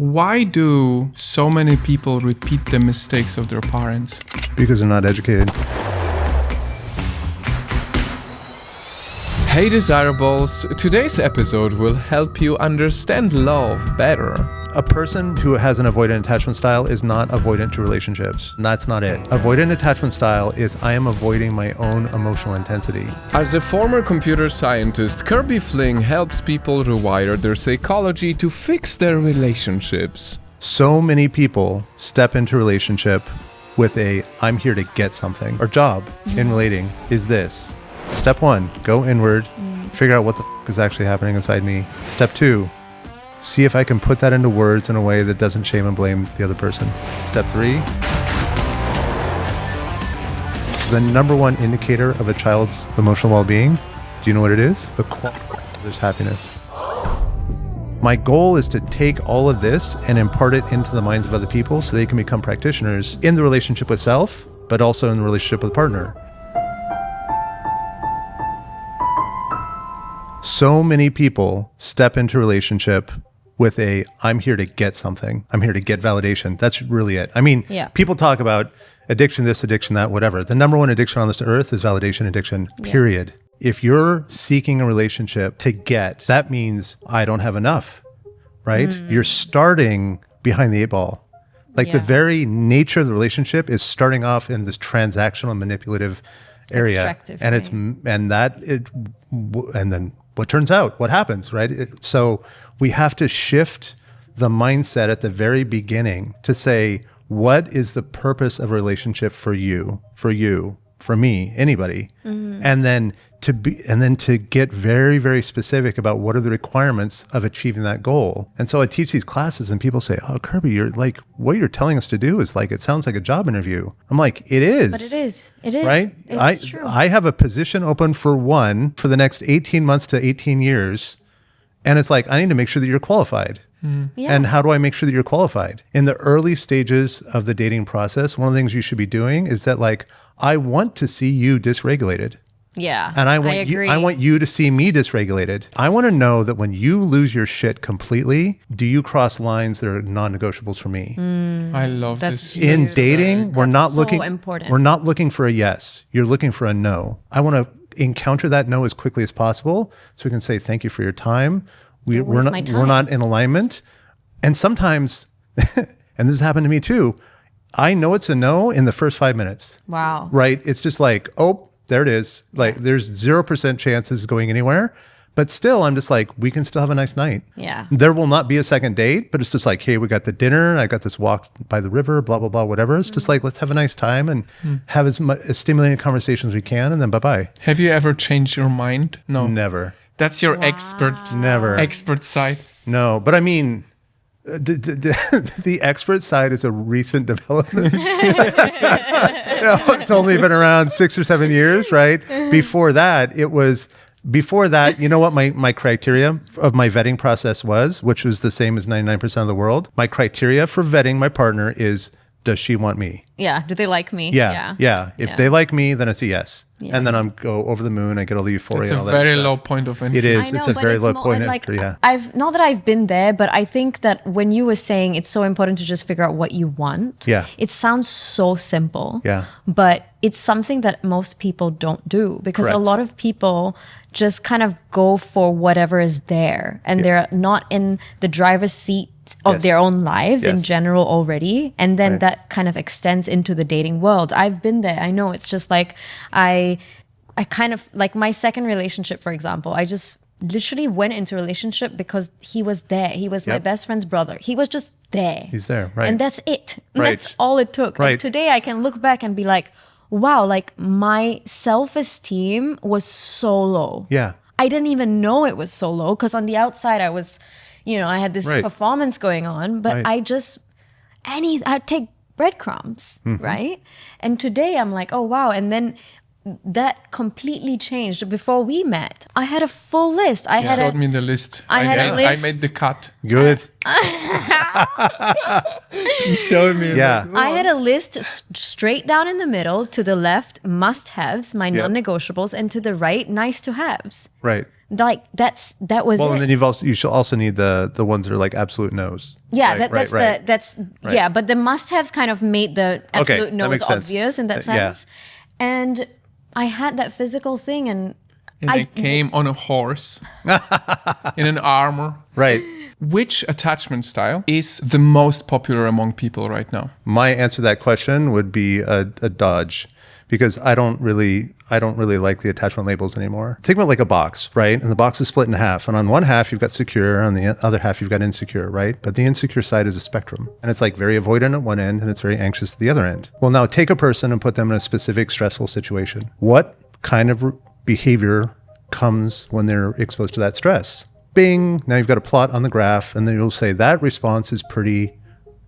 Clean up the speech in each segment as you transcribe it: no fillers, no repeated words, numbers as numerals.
Why do so many people repeat the mistakes of their parents? Because they're not educated. Hey Desirables, today's episode will help you understand love better. A person who has an avoidant attachment style is not avoidant to relationships. That's not it. Avoidant attachment style is I am avoiding my own emotional intensity. As a former computer scientist, Kirby Fling helps people rewire their psychology to fix their relationships. So many people step into a relationship with a I'm here to get something. Our job in relating is this. Step 1, go inward, figure out what the is actually happening inside me. Step 2, see if I can put that into words in a way that doesn't shame and blame the other person. Step 3, the number one indicator of a child's emotional well-being, do you know what it is? The quality of their happiness. My goal is to take all of this and impart it into the minds of other people so they can become practitioners in the relationship with self, but also in the relationship with a partner. So many people step into a relationship with a, I'm here to get something. I'm here to get validation. That's really it. I mean, people talk about addiction, this, addiction, that, whatever. The number one addiction on this earth is validation addiction, period. If you're seeking a relationship to get, that means I don't have enough, right? You're starting behind the 8 ball. Like the very nature of the relationship is starting off in this transactional manipulative area. And then what turns out, what happens, right? So we have to shift the mindset at the very beginning to say, what is the purpose of a relationship for you, for me, anybody? And then to get very, very specific about what are the requirements of achieving that goal. And so I teach these classes and people say, oh, Kirby, you're like, what you're telling us to do is like, it sounds like a job interview. I'm like, it is. But it is. Right? It's true. I have a position open for the next 18 months to 18 years. And it's like, I need to make sure that you're qualified. And how do I make sure that you're qualified? In the early stages of the dating process, one of the things you should be doing is that like, I want to see you dysregulated. Yeah. And I want you to see me dysregulated. I want to know that when you lose your shit completely, do you cross lines that are non-negotiables for me? I love this. In dating, we're not looking important. We're not looking for a yes. You're looking for a no. I want to encounter that no as quickly as possible so we can say thank you for your time. We're not in alignment. And sometimes and this happened to me too, I know it's a no in the first 5 minutes. Wow. Right? It's just like, oh, there it is. Like there's 0% chances going anywhere. But still, I'm just like, we can still have a nice night. Yeah. There will not be a second date, but it's just like, hey, we got the dinner. I got this walk by the river, blah, blah, blah, whatever. It's just like, let's have a nice time and have as stimulating conversation as we can. And then bye-bye. Have you ever changed your mind? No. Never. That's your expert side. No, but I mean, the expert side is a recent development. It's only been around 6 or 7 years, right? Before that, you know what my criteria of my vetting process was, which was the same as 99% of the world. My criteria for vetting my partner is, does she want me? Yeah. Do they like me? Yeah. If they like me, then it's a yes. Yeah. And then I'm go over the moon. I get all the euphoria. It's and all a that very stuff. low point of entry. It is. I know, it's a very low point of like, entry. Yeah. I've not that I've been there, but I think that when you were saying it's so important to just figure out what you want. Yeah. It sounds so simple. Yeah. But it's something that most people don't do because Correct. a lot of people just kind of go for whatever is there and they're not in the driver's seat of their own lives in general already. And then that kind of extends into the dating world. I've been there. I know it's just like, I kind of like my second relationship, for example, I just literally went into a relationship because he was there. He was my best friend's brother. He was just there. He's there. Right. And that's it. Right. That's all it took. Right. And today I can look back and be like, wow, like my self-esteem was so low. Yeah. I didn't even know it was so low because on the outside I was, I had this performance going on, but I'd take breadcrumbs, right? And today I'm like, oh, wow. And then that completely changed. Before we met, I had a full list. You showed me the list. I made the cut. Good. She showed me. Yeah. I had a list straight down in the middle. To the left, must-haves, my non-negotiables, and to the right, nice-to-haves. Right. Like that was Well, it. and then you should also need the ones that are like absolute no's. Yeah, Right. Yeah, but the must-haves kind of made the absolute that no's makes sense. obvious in that sense. And I had that physical thing, and I came on a horse in an armor. Right. Which attachment style is the most popular among people right now? My answer to that question would be a dodge, because I don't really like the attachment labels anymore. Think about like a box, right? And the box is split in half. And on one half, you've got secure. On the other half, you've got insecure, right? But the insecure side is a spectrum. And it's like very avoidant at one end and it's very anxious at the other end. Well, now take a person and put them in a specific stressful situation. What kind of behavior comes when they're exposed to that stress? Bing, now you've got a plot on the graph, and then you'll say that response is pretty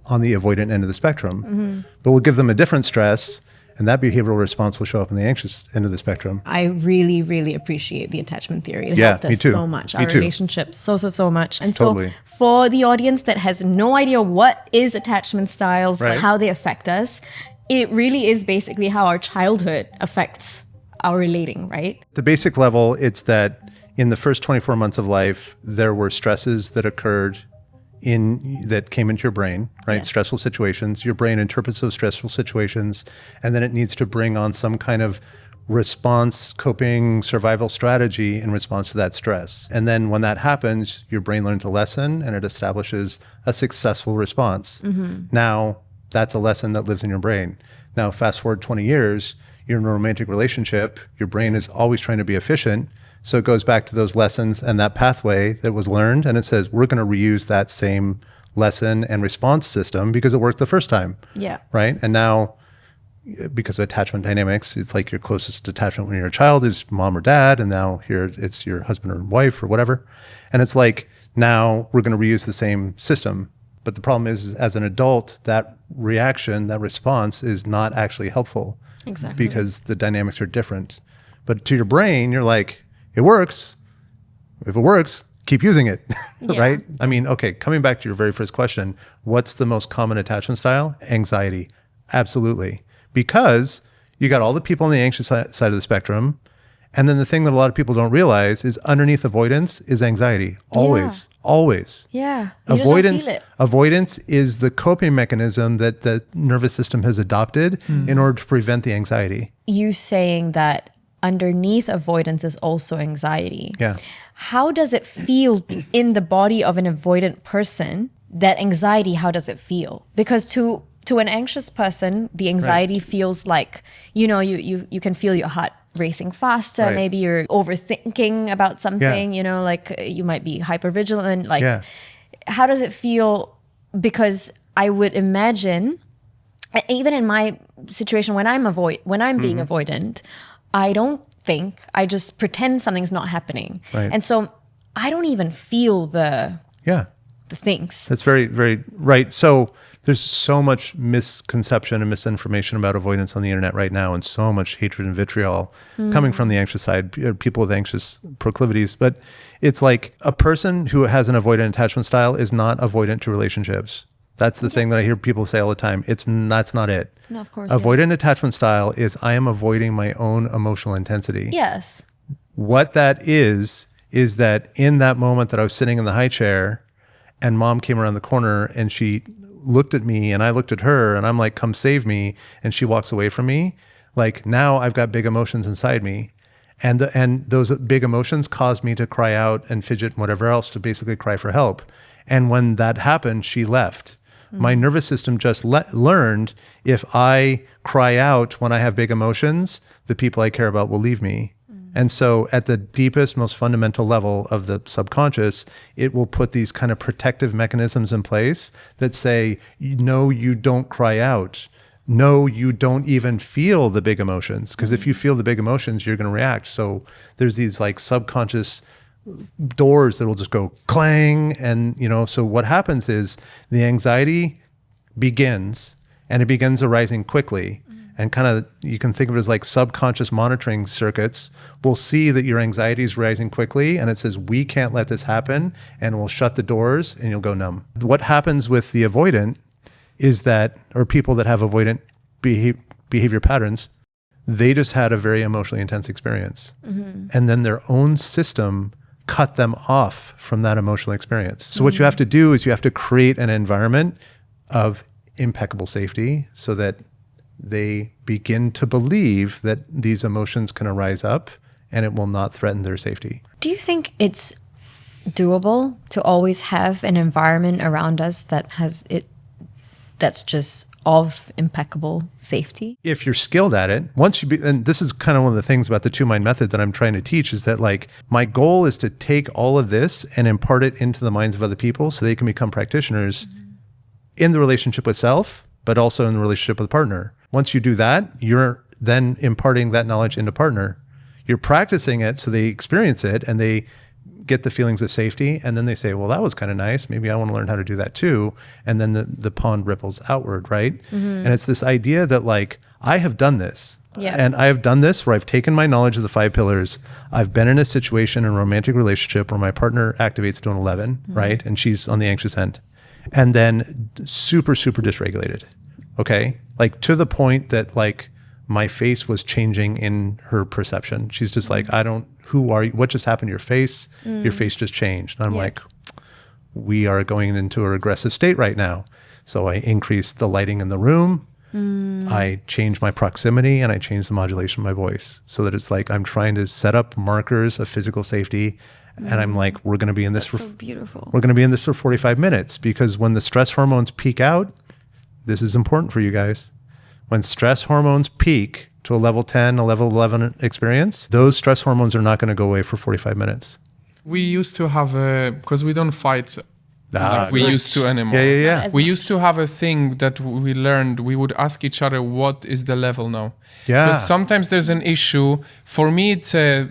on the avoidant end of the spectrum. But we'll give them a different stress, and that behavioral response will show up in the anxious end of the spectrum. I really, really appreciate the attachment theory. It helped me us too. so much. Me Our too. relationships, so much. And Totally. so for the audience that has no idea what is attachment styles, Right. how they affect us, it really is basically how our childhood affects our relating, right? At the basic level, it's that in the first 24 months of life, there were stresses that occurred that came into your brain, right? Yes. Stressful situations. Your brain interprets those stressful situations, and then it needs to bring on some kind of response, coping, survival strategy in response to that stress. And then when that happens, your brain learns a lesson and it establishes a successful response. Now, that's a lesson that lives in your brain. Now, fast forward 20 years, you're in a romantic relationship, your brain is always trying to be efficient. So it goes back to those lessons and that pathway that was learned. And it says, we're going to reuse that same lesson and response system because it worked the first time. Yeah. Right. And now, because of attachment dynamics, it's like your closest attachment when you're a child is mom or dad. And now here it's your husband or wife or whatever. And it's like, now we're going to reuse the same system. But the problem is as an adult, that reaction, that response is not actually helpful. Exactly. Because the dynamics are different. But to your brain, you're like, it works. If it works, keep using it, right? I mean, okay, coming back to your very first question, what's the most common attachment style? Anxiety. Absolutely. Because you got all the people on the anxious side of the spectrum. And then the thing that a lot of people don't realize is underneath avoidance is anxiety. Always. Always. Yeah. You just don't feel it. Avoidance is the coping mechanism that the nervous system has adopted in order to prevent the anxiety. You saying that underneath avoidance is also anxiety. Yeah. How does it feel in the body of an avoidant person? That anxiety, how does it feel? Because to an anxious person, the anxiety feels like, you know, you can feel your heart racing faster. Right. Maybe you're overthinking about something, you know, like you might be hypervigilant. Like, how does it feel? Because I would imagine, even in my situation, when I'm being avoidant, I don't think, I just pretend something's not happening. Right. And so I don't even feel the things. That's very, very right. So there's so much misconception and misinformation about avoidance on the internet right now, and so much hatred and vitriol coming from the anxious side, people with anxious proclivities. But it's like a person who has an avoidant attachment style is not avoidant to relationships. That's the thing that I hear people say all the time. That's not it. No, of course. Avoidant attachment style is I am avoiding my own emotional intensity. Yes. What that is that in that moment that I was sitting in the high chair and mom came around the corner and she looked at me and I looked at her and I'm like, come save me. And she walks away from me. Like now I've got big emotions inside me. And those big emotions caused me to cry out and fidget and whatever else, to basically cry for help. And when that happened, she left. My nervous system just learned if I cry out when I have big emotions, the people I care about will leave me. And so at the deepest, most fundamental level of the subconscious, it will put these kind of protective mechanisms in place that say, no, you don't cry out. No, you don't even feel the big emotions. Because if you feel the big emotions, you're going to react. So there's these like subconscious doors that will just go clang. And, you know, so what happens is the anxiety begins and it begins arising quickly. And kind of, you can think of it as like subconscious monitoring circuits will see that your anxiety is rising quickly. And it says, we can't let this happen. And we'll shut the doors and you'll go numb. What happens with the avoidant is that, or people that have avoidant behavior patterns, they just had a very emotionally intense experience. And then their own system cut them off from that emotional experience. So what you have to do is you have to create an environment of impeccable safety so that they begin to believe that these emotions can arise up and it will not threaten their safety. Do you think it's doable to always have an environment around us that's just of impeccable safety? If you're skilled at it, and this is kind of one of the things about the 2-mind method that I'm trying to teach, is that like my goal is to take all of this and impart it into the minds of other people so they can become practitioners in the relationship with self, but also in the relationship with partner. Once you do that, you're then imparting that knowledge into partner. You're practicing it so they experience it and they get the feelings of safety, and then they say, well, that was kind of nice. Maybe I want to learn how to do that too. And then the pond ripples outward, right? And it's this idea that like, I have done this. Yeah. And I have done this where I've taken my knowledge of the 5 pillars. I've been in a situation, in a romantic relationship where my partner activates to an 11, right? And she's on the anxious end. And then super, super dysregulated. Okay. Like to the point that like my face was changing in her perception. She's just like, who are you? What just happened to your face? Your face just changed. And I'm like, we are going into a regressive state right now. So I increased the lighting in the room. I changed my proximity and I changed the modulation of my voice so that it's like, I'm trying to set up markers of physical safety. And I'm like, we're going to be in this so beautiful. We're going to be in this for 45 minutes because when the stress hormones peak out, this is important for you guys. When stress hormones peak to a level 10, a level 11 experience, those stress hormones are not going to go away for 45 minutes. We used to have because we don't fight like we used to anymore. Yeah. We used to have a thing that we learned. We would ask each other, what is the level now? Yeah. Because sometimes there's an issue. For me, it's a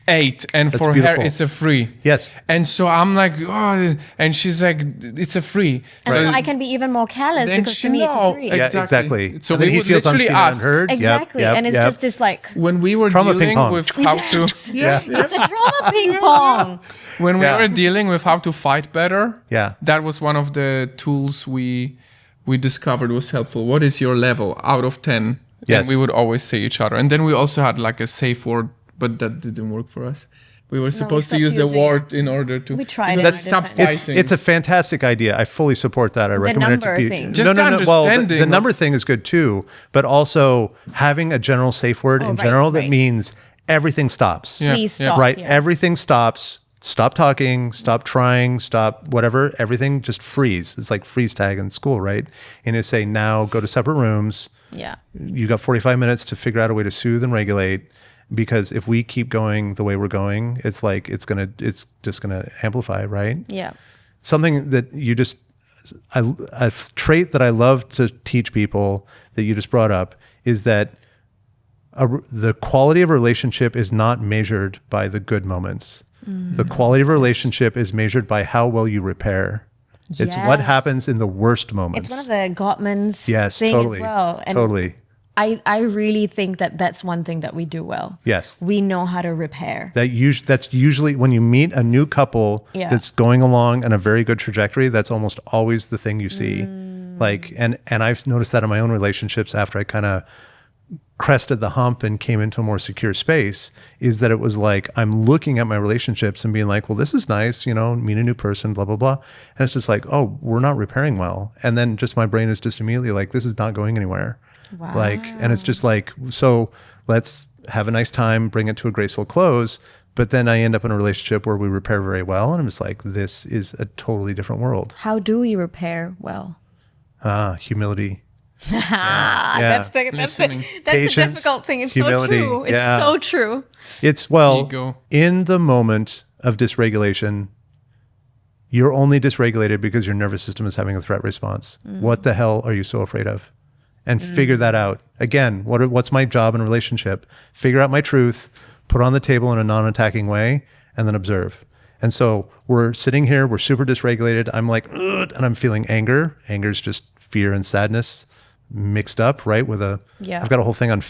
8, and That's for beautiful. her, it's a 3. Yes. And so I'm like, oh, and she's like, it's a 3. And So so I can be even more careless then because she to me it's a know. 3. Yeah, exactly. So And then we he would feels literally unseen and ask. unheard. Exactly. And it's just this like, When we were Trauma dealing ping pong. with how to... it's a trauma ping pong. When we Yeah. were dealing with how to fight better, Yeah. that was one of the tools we discovered was helpful. What is your level out of 10? Yes. And we would always say each other. And then we also had like a safe word, but that didn't work for us. We were supposed to stopped use the using word in order to... We tried it. Let's stop It's- fighting. It's a fantastic idea. I fully support that. I recommend it to number people. thing. Just Well, understanding the number of- thing is good too, but also having a general safe word in right, general that right. means everything stops. Yeah, Please yeah. stop. Right? Yeah. Everything stops. Stop talking, stop trying, stop whatever. Everything just freeze. It's like freeze tag in school, right? And it's say, now go to separate rooms. Yeah. You got 45 minutes to figure out a way to soothe and regulate. Because if we keep going the way we're going, it's like it's just gonna amplify, right? Yeah. Something that you just a trait that I love to teach people that you just brought up is that the quality of a relationship is not measured by the good moments. The quality of a relationship is measured by how well you repair. It's what Yes. happens in the worst moments. It's one of the Gottman's yes, thing totally, as well. And totally. I really think that that's one thing that we do well. Yes. We know how to repair. That's usually when you meet a new couple Yeah. that's going along on a very good trajectory, that's almost always the thing you see. Like, and I've noticed that in my own relationships after I kind of crested the hump and came into a more secure space, is that it was like, I'm looking at my relationships and being like, well, this is nice, meet a new person, blah, blah, blah. And it's just like, oh, we're not repairing well. And then just my brain is just immediately like, this is not going anywhere. Wow. Like, and it's just like, so let's have a nice time, bring it to a graceful close. But then I end up in a relationship where we repair very well. And I'm just like, this is a totally different world. How do we repair well? Humility. That's the Listening. Patience, difficult thing. It's humility, so true. It's yeah. so true. It's, Ego. in the moment of dysregulation, you're only dysregulated because your nervous system is having a threat response. What the hell are you so afraid of? And figure that out. Again, what's my job in a relationship? Figure out my truth, put it on the table in a non-attacking way, and then observe. And so we're sitting here, we're super dysregulated. I'm like, ugh, and I'm feeling anger. Anger is just fear and sadness mixed up, right? I've got a whole thing on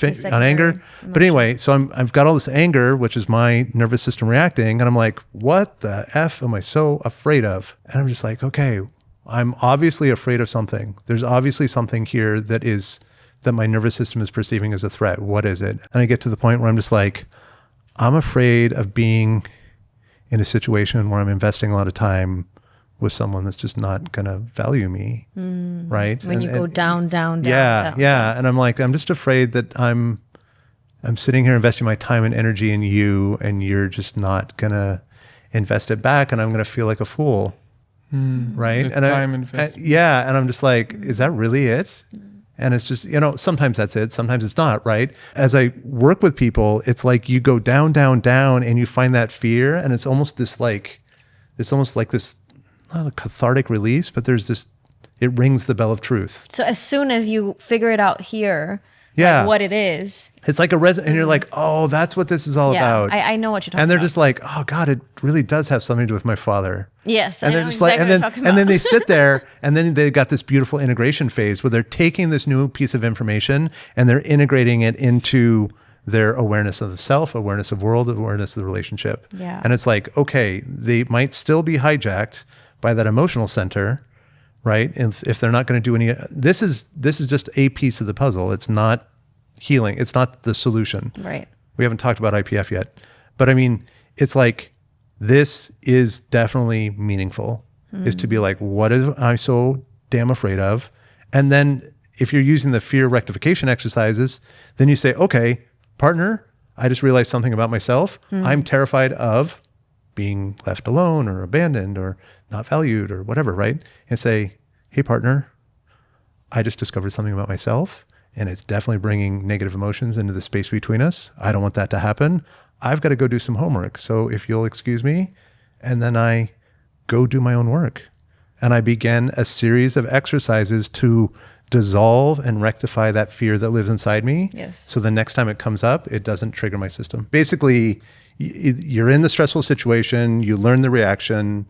anger. But anyway, so I've got all this anger, which is my nervous system reacting. And I'm like, what the F am I so afraid of? And I'm just like, okay, I'm obviously afraid of something. There's obviously something here that my nervous system is perceiving as a threat. What is it? And I get to the point where I'm just like, I'm afraid of being in a situation where I'm investing a lot of time with someone that's just not going to value me, right? When you go down. Yeah. And I'm like, I'm just afraid that I'm sitting here investing my time and energy in you, and you're just not going to invest it back, and I'm going to feel like a fool, right? And and I'm just like, is that really it? And it's just, sometimes that's it, sometimes it's not, right? As I work with people, it's like you go down, and you find that fear, and it's almost like this, not a cathartic release, but it rings the bell of truth. So as soon as you figure it out here, like what it is, it's like and you're like, oh, that's what this is all about. I know what you're talking about. And they're just like, oh God, it really does have something to do with my father. Yes. And they're just like, and then they sit there, and then they got this beautiful integration phase where they're taking this new piece of information and they're integrating it into their awareness of the self, awareness of world, awareness of the relationship. Yeah. And it's like, okay, they might still be hijacked by that emotional center, right? And if they're not going to do any, this is just a piece of the puzzle. It's not healing. It's not the solution. Right. We haven't talked about IPF yet, but I mean, it's like, this is definitely meaningful, is to be like, what am I so damn afraid of? And then if you're using the fear rectification exercises, then you say, okay, partner, I just realized something about myself. I'm terrified of being left alone or abandoned or not valued or whatever, right? And say, hey, partner, I just discovered something about myself, and it's definitely bringing negative emotions into the space between us. I don't want that to happen. I've got to go do some homework. So if you'll excuse me, and then I go do my own work. And I began a series of exercises to dissolve and rectify that fear that lives inside me. Yes. So the next time it comes up, it doesn't trigger my system. Basically, you're in the stressful situation, you learn the reaction,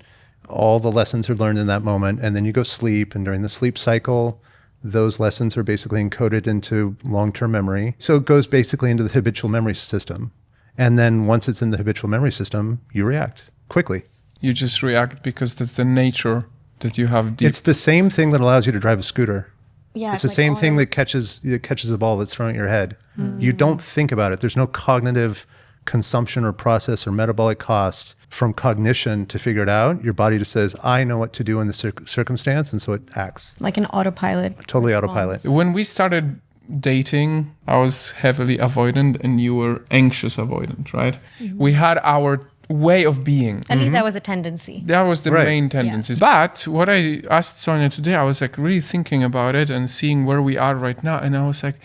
all the lessons are learned in that moment, and then you go sleep. And during the sleep cycle, those lessons are basically encoded into long-term memory. So it goes basically into the habitual memory system. And then once it's in the habitual memory system, you react quickly. You just react because that's the nature that you have deep. It's the same thing that allows you to drive a scooter. Yeah, it's the same thing that catches a ball that's thrown at your head. You don't think about it. There's no cognitive consumption or process or metabolic cost from cognition to figure it out. Your body just says, I know what to do in this circumstance, and so it acts. Like an autopilot. Totally response. autopilot. When we started dating, I was heavily avoidant and you were anxious avoidant, right? We had our way of being. At least that was a tendency. That was the main tendency. Yeah. But what I asked Sonia today, I was like really thinking about it and seeing where we are right now. And I was like,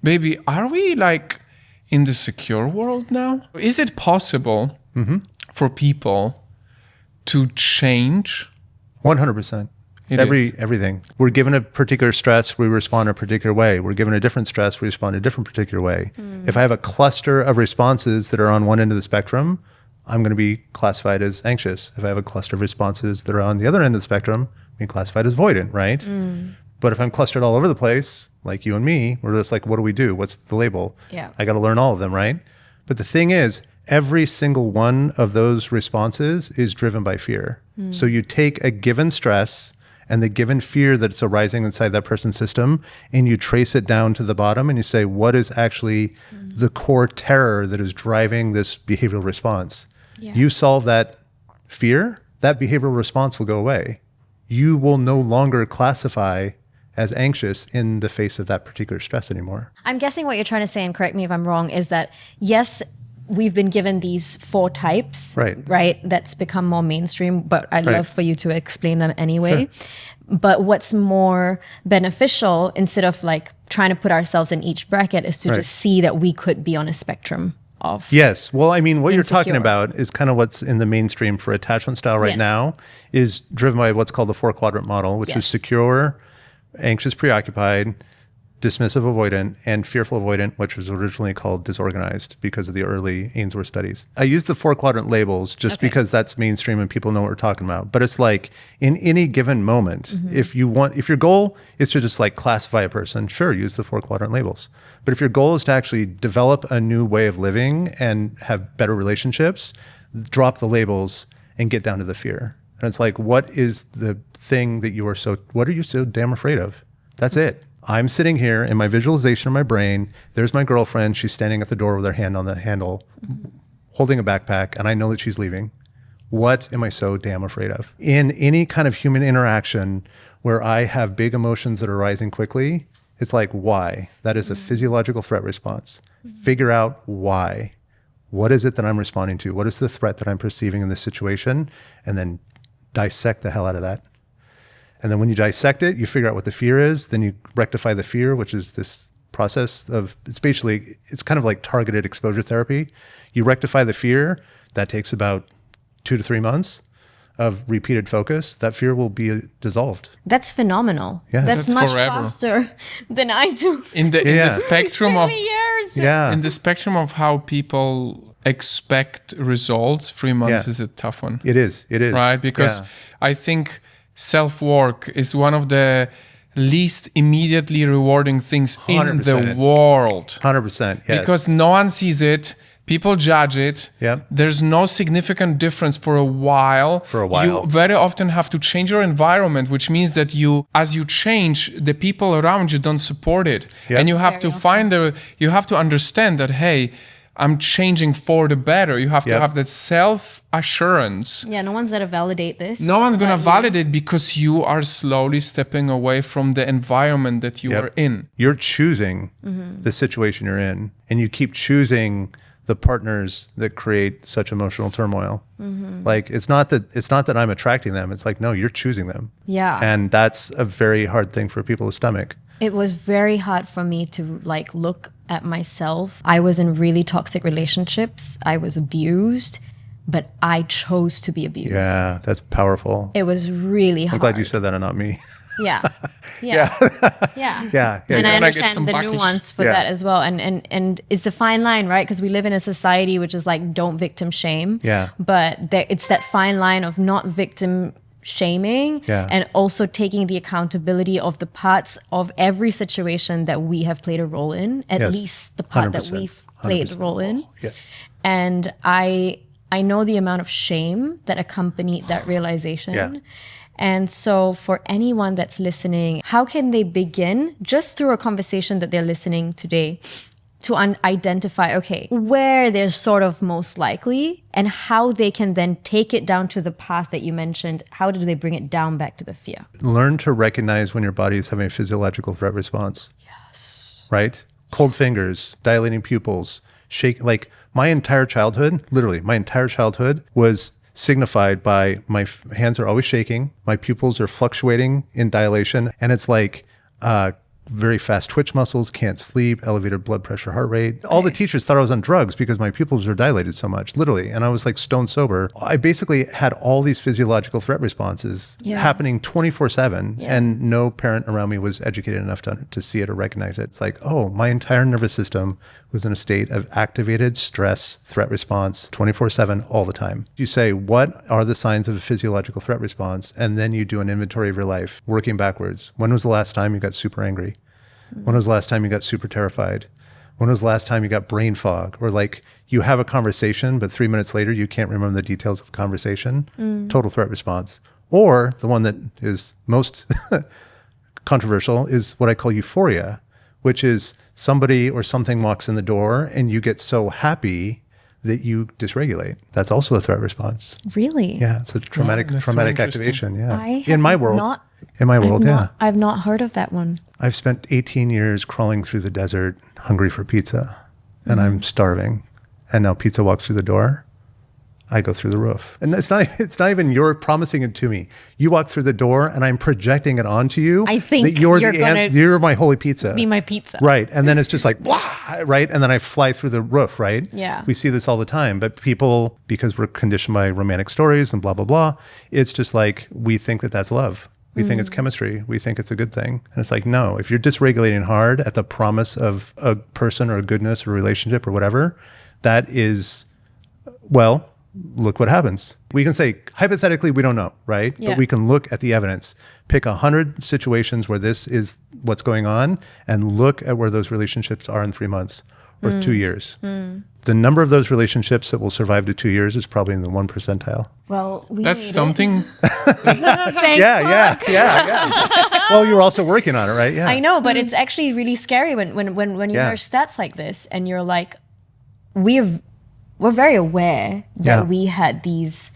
baby, are we like in the secure world now? Is it possible for people to change? 100%. Everything. We're given a particular stress, we respond a particular way. We're given a different stress, we respond a different particular way. If I have a cluster of responses that are on one end of the spectrum, I'm going to be classified as anxious. If I have a cluster of responses that are on the other end of the spectrum, I'm being classified as avoidant, right? But if I'm clustered all over the place, like you and me, we're just like, what do we do? What's the label? Yeah. I got to learn all of them, right? But the thing is, every single one of those responses is driven by fear. So you take a given stress and the given fear that's arising inside that person's system, and you trace it down to the bottom, and you say, what is actually the core terror that is driving this behavioral response? Yeah. You solve that fear, that behavioral response will go away. You will no longer classify as anxious in the face of that particular stress anymore. I'm guessing what you're trying to say, and correct me if I'm wrong, is that yes, we've been given these 4 types, right? That's become more mainstream, but I'd love for you to explain them anyway. Sure. But what's more beneficial, instead of like trying to put ourselves in each bracket, is to just see that we could be on a spectrum of. Yes. Well, I mean, what you're talking about is kind of what's in the mainstream for attachment style right now, is driven by what's called the 4-quadrant model, which is secure, anxious, preoccupied, dismissive avoidant, and fearful avoidant, which was originally called disorganized because of the early Ainsworth studies. I use the 4-quadrant labels just because that's mainstream and people know what we're talking about. But it's like in any given moment, if your goal is to just like classify a person, sure, use the 4-quadrant labels. But if your goal is to actually develop a new way of living and have better relationships, drop the labels and get down to the fear. And it's like, what is the thing that what are you so damn afraid of? That's it. I'm sitting here in my visualization of my brain. There's my girlfriend. She's standing at the door with her hand on the handle, holding a backpack, and I know that she's leaving. What am I so damn afraid of? In any kind of human interaction where I have big emotions that are rising quickly, it's like, why? That is a physiological threat response. Figure out why. What is it that I'm responding to? What is the threat that I'm perceiving in this situation? And then dissect the hell out of that. And then when you dissect it, you figure out what the fear is. Then you rectify the fear, which is this process of, it's kind of like targeted exposure therapy. You rectify the fear. That takes about 2 to 3 months of repeated focus. That fear will be dissolved. That's phenomenal. Yeah. That's much forever. Faster than I do. In the spectrum of years. Yeah. in the spectrum of how people expect results, 3 months is a tough one. It is. Right? Because I think self-work is one of the least immediately rewarding things 100%. In the world. 100%. Yes. Because no one sees it. People judge it. Yep. There's no significant difference for a while. You very often have to change your environment, which means that as you change, the people around you don't support it. Yep. And you have you have to understand that, hey, I'm changing for the better. You have to have that self-assurance. Yeah, no one's going to validate this. No one's going to validate because you are slowly stepping away from the environment that you are in. You're choosing the situation you're in, and you keep choosing the partners that create such emotional turmoil. Like, it's not that I'm attracting them. It's like, no, you're choosing them. Yeah. And that's a very hard thing for people to stomach. It was very hard for me to look at myself. I was in really toxic relationships. I was abused, but I chose to be abused. Yeah, that's powerful. It was really hard. I'm glad you said that and not me. Yeah. And I understand the nuance for that as well. And it's a fine line, right? Because we live in a society which is like, don't victim shame. Yeah. But it's that fine line of not victim shaming and also taking the accountability of the parts of every situation that we have played a role in, at least the part that we've played a role in. Yes. And I know the amount of shame that accompanied that realization. Yeah. And so for anyone that's listening, how can they begin just through a conversation that they're listening today to identify, okay, where they're sort of most likely and how they can then take it down to the path that you mentioned? How do they bring it down back to the fear? Learn to recognize when your body is having a physiological threat response. Yes. Right? Cold fingers, dilating pupils, shake. Like my entire childhood, literally my entire childhood was signified by my hands are always shaking. My pupils are fluctuating in dilation. And it's like very fast twitch muscles, can't sleep, elevated blood pressure, heart rate. All the teachers thought I was on drugs because my pupils were dilated so much, literally. And I was like stone sober. I basically had all these physiological threat responses happening 24/7. And no parent around me was educated enough to see it or recognize it. It's like, oh, my entire nervous system was in a state of activated stress threat response 24/7 all the time. You say, what are the signs of a physiological threat response? And then you do an inventory of your life, working backwards. When was the last time you got super angry? When was the last time you got super terrified? When was the last time you got brain fog? Or like you have a conversation, but 3 minutes later, you can't remember the details of the conversation. Total threat response. Or the one that is most controversial is what I call euphoria, which is somebody or something walks in the door and you get so happy that you dysregulate. That's also a threat response. Really? Yeah, it's a traumatic activation. Yeah. In my world, I've not heard of that one. I've spent 18 years crawling through the desert, hungry for pizza, and I'm starving. And now pizza walks through the door. I go through the roof. And it's not even you're promising it to me. You walk through the door and I'm projecting it onto you. I think that you're my holy pizza. Be my pizza. Right. And then it's just like, blah, right? And then I fly through the roof, right? Yeah. We see this all the time. But people, because we're conditioned by romantic stories and blah, blah, blah, it's just like we think that that's love. We think it's chemistry. We think it's a good thing. And it's like, no, if you're dysregulating hard at the promise of a person or a goodness or a relationship or whatever, that is, well, look what happens. We can say, hypothetically, we don't know, right? Yeah. But we can look at the evidence, pick 100 situations where this is what's going on and look at where those relationships are in 3 months or 2 years. The number of those relationships that will survive to 2 years is probably in the 1 percentile. Well, that's something. Yeah. Well, you're also working on it, right? Yeah. I know, but it's actually really scary when you hear stats like this and you're like, we're very aware that we had these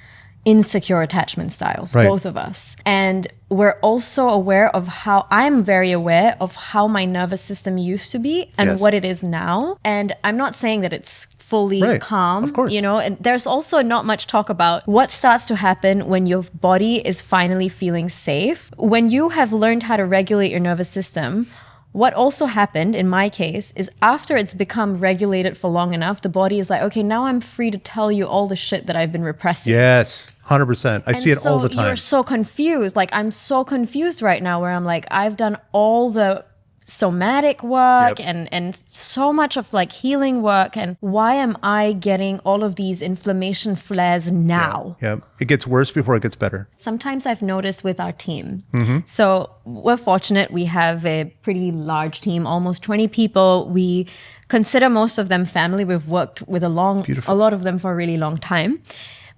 insecure attachment styles, both of us. And we're also aware of I'm very aware of how my nervous system used to be and what it is now. And I'm not saying that it's fully calm, of course. And there's also not much talk about what starts to happen when your body is finally feeling safe. When you have learned how to regulate your nervous system, what also happened in my case is after it's become regulated for long enough, the body is like, okay, now I'm free to tell you all the shit that I've been repressing. Yes, 100%. I see it all the time. You're so confused. Like, I'm so confused right now where I'm like, I've done all the somatic work and so much of like healing work, and why am I getting all of these inflammation flares now? It gets worse before it gets better. Sometimes I've noticed with our team. So we're fortunate, we have a pretty large team, almost 20 people. We consider most of them family. We've worked with a lot of them for a really long time.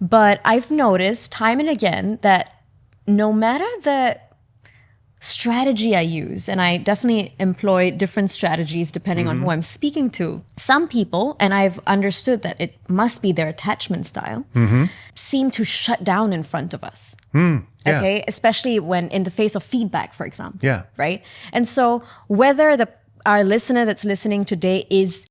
But I've noticed time and again that no matter the strategy I use, and I definitely employ different strategies depending on who I'm speaking to. Some people, and I've understood that it must be their attachment style, seem to shut down in front of us. Okay, especially when in the face of feedback, for example. Right? And so whether our listener that's listening today is,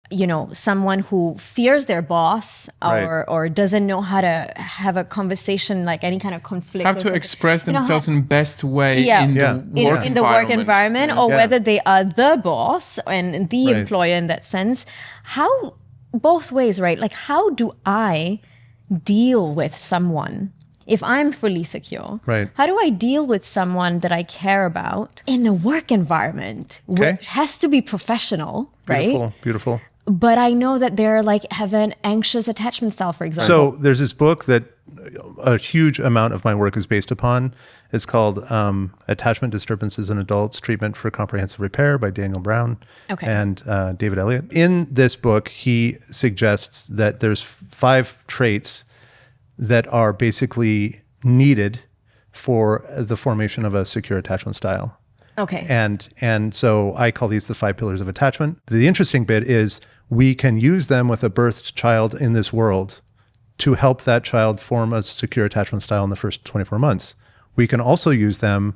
someone who fears their boss or doesn't know how to have a conversation, like any kind of conflict. How to express themselves in the best way in the work environment, or whether they are the boss and the employer in that sense. How, both ways, right? Like, how do I deal with someone if I'm fully secure? How do I deal with someone that I care about in the work environment, which has to be professional, right? Beautiful. But I know that they're like have an anxious attachment style, for example. So there's this book that a huge amount of my work is based upon. It's called Attachment Disturbances in Adults, Treatment for Comprehensive Repair by Daniel Brown and David Elliott. In this book, he suggests that there's 5 traits that are basically needed for the formation of a secure attachment style. And so I call these the 5 pillars of attachment. The interesting bit is we can use them with a birthed child in this world to help that child form a secure attachment style in the first 24 months. We can also use them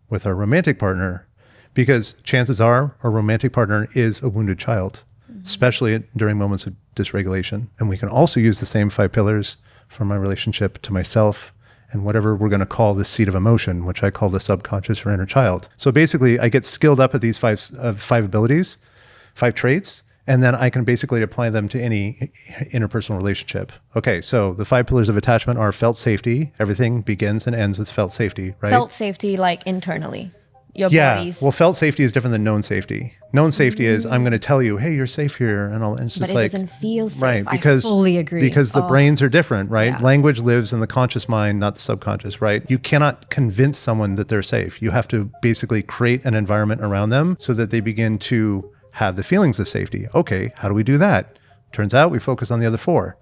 with our romantic partner because chances are our romantic partner is a wounded child, especially during moments of dysregulation. And we can also use the same 5 pillars from my relationship to myself and whatever we're going to call the seat of emotion, which I call the subconscious or inner child. So basically, I get skilled up at these 5 abilities, 5 traits, and then I can basically apply them to any interpersonal relationship. Okay, so the 5 pillars of attachment are felt safety. Everything begins and ends with felt safety, right? Felt safety, like internally. Your body's. Well, felt safety is different than known safety. Known safety is I'm going to tell you, hey, you're safe here, and it's just but it doesn't feel safe. Right? Because I fully agree. Because the brains are different, right? Language lives in the conscious mind, not the subconscious, right? You cannot convince someone that they're safe. You have to basically create an environment around them so that they begin to have the feelings of safety. Okay, how do we do that? Turns out we focus on the other 4.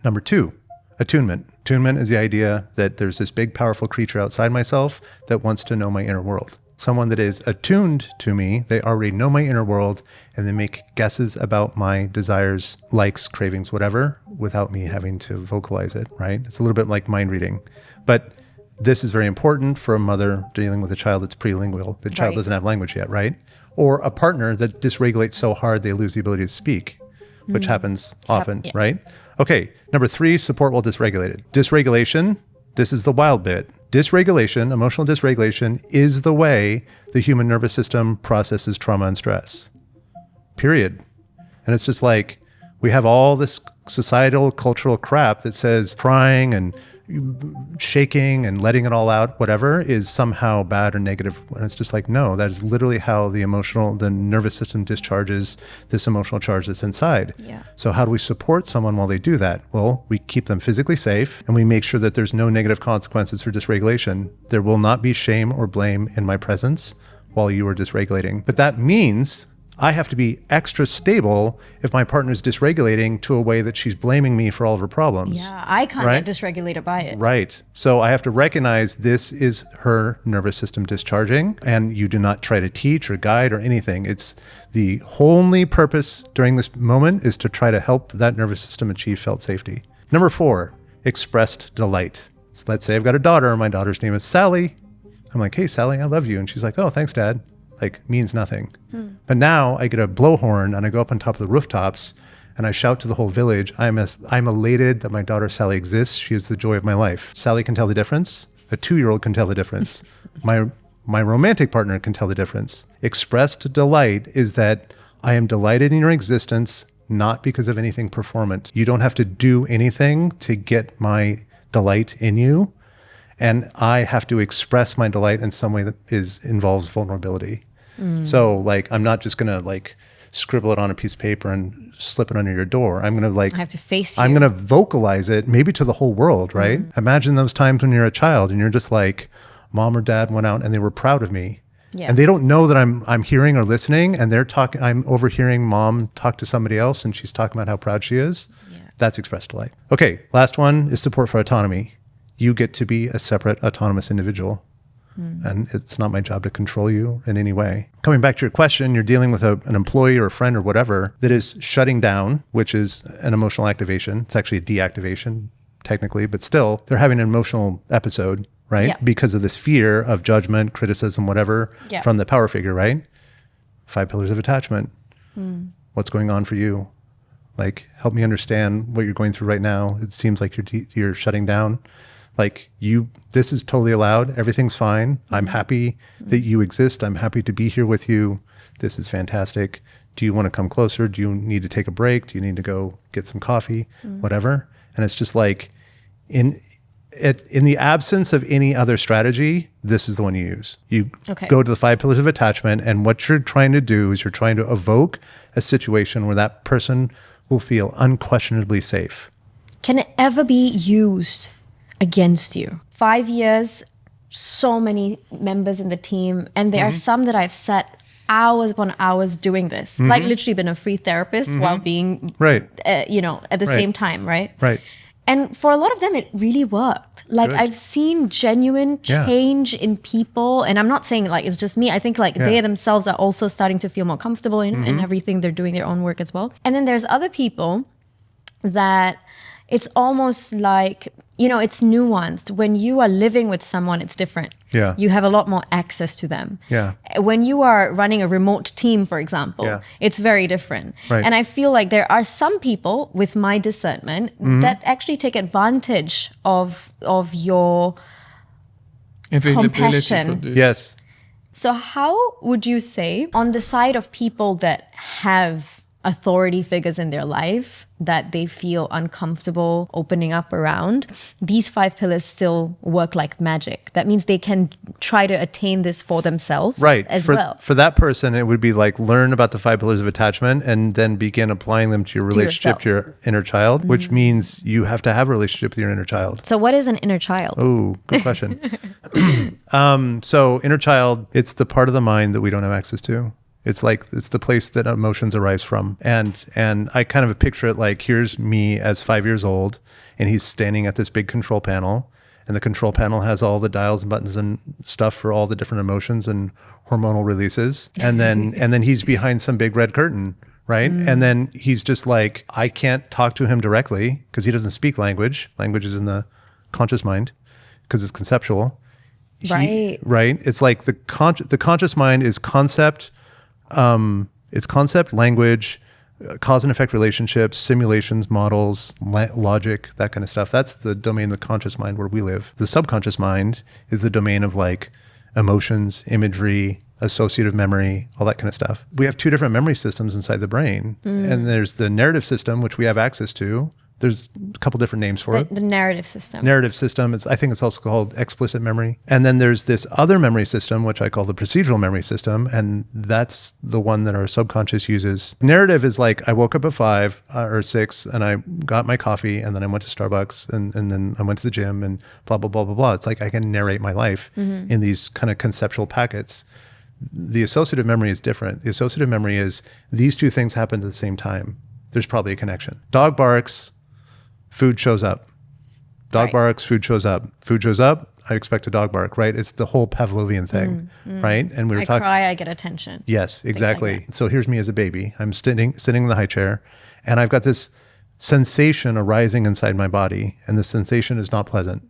Number 2, attunement. Attunement is the idea that there's this big, powerful creature outside myself that wants to know my inner world. Someone that is attuned to me, they already know my inner world, and they make guesses about my desires, likes, cravings, whatever, without me having to vocalize it, right? It's a little bit like mind reading. But this is very important for a mother dealing with a child that's prelingual. The child doesn't have language yet, right? Or a partner that dysregulates so hard they lose the ability to speak, which happens often, right? Okay, number 3, support while dysregulated. Dysregulation, this is the wild bit. Dysregulation, emotional dysregulation, is the way the human nervous system processes trauma and stress. Period. And it's just like, we have all this societal, cultural crap that says crying and shaking and letting it all out, whatever, is somehow bad or negative. And it's just like, no, that is literally how the nervous system discharges this emotional charge that's inside. So how do we support someone while they do that? Well, we keep them physically safe and we make sure that there's no negative consequences for dysregulation. There will not be shame or blame in my presence while you are dysregulating. But that means I have to be extra stable if my partner is dysregulating to a way that she's blaming me for all of her problems. I can't get dysregulated by it. Right. So I have to recognize this is her nervous system discharging, and you do not try to teach or guide or anything. It's the only purpose during this moment is to try to help that nervous system achieve felt safety. Number 4, expressed delight. So let's say I've got a daughter. My daughter's name is Sally. I'm like, hey, Sally, I love you. And she's like, oh, thanks, Dad. Like, means nothing. But now I get a blowhorn and I go up on top of the rooftops and I shout to the whole village, I'm elated that my daughter Sally exists. She is the joy of my life. Sally can tell the difference. A 2-year-old can tell the difference. My romantic partner can tell the difference. Expressed delight is that I am delighted in your existence, not because of anything performant. You don't have to do anything to get my delight in you. And I have to express my delight in some way that involves vulnerability. So like, I'm not just going to like scribble it on a piece of paper and slip it under your door. I'm going to like, I have to face you. I'm going to vocalize it maybe to the whole world, right? Imagine those times when you're a child and you're just like, mom or dad went out and they were proud of me. Yeah. And they don't know that I'm hearing or listening, and they're talking, I'm overhearing mom talk to somebody else and she's talking about how proud she is. Yeah. That's expressed delight. Okay. Last one is support for autonomy. You get to be a separate autonomous individual. And it's not my job to control you in any way. Coming back to your question, you're dealing with an employee or a friend or whatever that is shutting down, which is an emotional activation. It's actually a deactivation technically, but still they're having an emotional episode, right? Yeah. Because of this fear of judgment, criticism, whatever, from the power figure, right? 5 pillars of attachment. What's going on for you? Like, help me understand what you're going through right now. It seems like you're shutting down. Like, this is totally allowed. Everything's fine. I'm happy that you exist. I'm happy to be here with you. This is fantastic. Do you want to come closer? Do you need to take a break? Do you need to go get some coffee? Whatever. And it's just like, in the absence of any other strategy, this is the one you use. You go to the 5 pillars of attachment, and what you're trying to do is you're trying to evoke a situation where that person will feel unquestionably safe. Can it ever be used against you? 5 years, so many members in the team, and there are some that I've sat hours upon hours doing this, like literally been a free therapist while being, at the same time, right? Right. And for a lot of them, it really worked. Like, I've seen genuine change in people. And I'm not saying like it's just me. I think like they themselves are also starting to feel more comfortable in everything. They're doing their own work as well. And then there's other people that it's almost like, it's nuanced. When you are living with someone, it's different. Yeah. You have a lot more access to them. Yeah. When you are running a remote team, for example, it's very different. Right. And I feel like there are some people with my discernment that actually take advantage of your compassion. Yes. So how would you say, on the side of people that have authority figures in their life that they feel uncomfortable opening up around, these 5 pillars still work like magic? That means they can try to attain this for themselves as well. For that person, it would be like, learn about the 5 pillars of attachment and then begin applying them to your relationship to your inner child, which means you have to have a relationship with your inner child. So what is an inner child? Oh, good question. So inner child, it's the part of the mind that we don't have access to. It's the place that emotions arise from. And I kind of picture it like, here's me as 5 years old, and he's standing at this big control panel, and the control panel has all the dials and buttons and stuff for all the different emotions and hormonal releases. And then he's behind some big red curtain, right? And then he's just like, I can't talk to him directly because he doesn't speak language. Language is in the conscious mind because it's conceptual. Right. It's like the conscious mind is concept. It's concept, language, cause and effect relationships, simulations, models, logic, that kind of stuff. That's the domain of the conscious mind where we live. The subconscious mind is the domain of like emotions, imagery, associative memory, all that kind of stuff. We have 2 different memory systems inside the brain. And there's the narrative system, which we have access to. There's a couple different names for it. The narrative system. Narrative system. I think it's also called explicit memory. And then there's this other memory system, which I call the procedural memory system. And that's the one that our subconscious uses. Narrative is like, I woke up at 5 or 6 and I got my coffee and then I went to Starbucks and then I went to the gym and blah, blah, blah, blah, blah. It's like I can narrate my life in these kind of conceptual packets. The associative memory is different. The associative memory is these 2 things happen at the same time. There's probably a connection. Dog barks, food shows up. Dog barks, food shows up. Food shows up, I expect a dog bark, right? It's the whole Pavlovian thing, right? And we were talking. I cry, I get attention. Yes, exactly. Like so here's me as a baby. I'm sitting in the high chair, and I've got this sensation arising inside my body, and the sensation is not pleasant.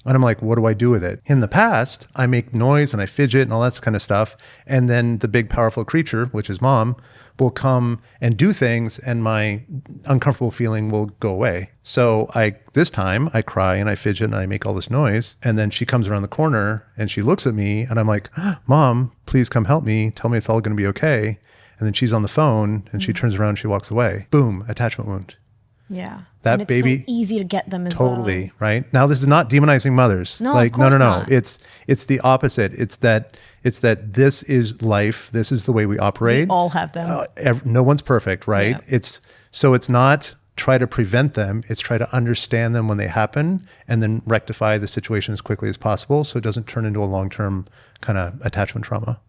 And I'm like, what do I do with it? In the past, I make noise and I fidget and all that kind of stuff. And then the big, powerful creature, which is mom, will come and do things, and my uncomfortable feeling will go away. So this time I cry and I fidget and I make all this noise. And then she comes around the corner and she looks at me and I'm like, Mom, please come help me. Tell me it's all going to be okay. And then she's on the phone and she turns around, she walks away. Boom, attachment wound. Yeah. That and it's baby, so easy to get them as totally, well. right? Now, this is not demonizing mothers. No, like, of course no. not. It's the opposite. It's that this is life. This is the way we operate. We all have them. No one's perfect, right? Yeah. It's not try to prevent them. It's try to understand them when they happen and then rectify the situation as quickly as possible so it doesn't turn into a long-term kind of attachment trauma.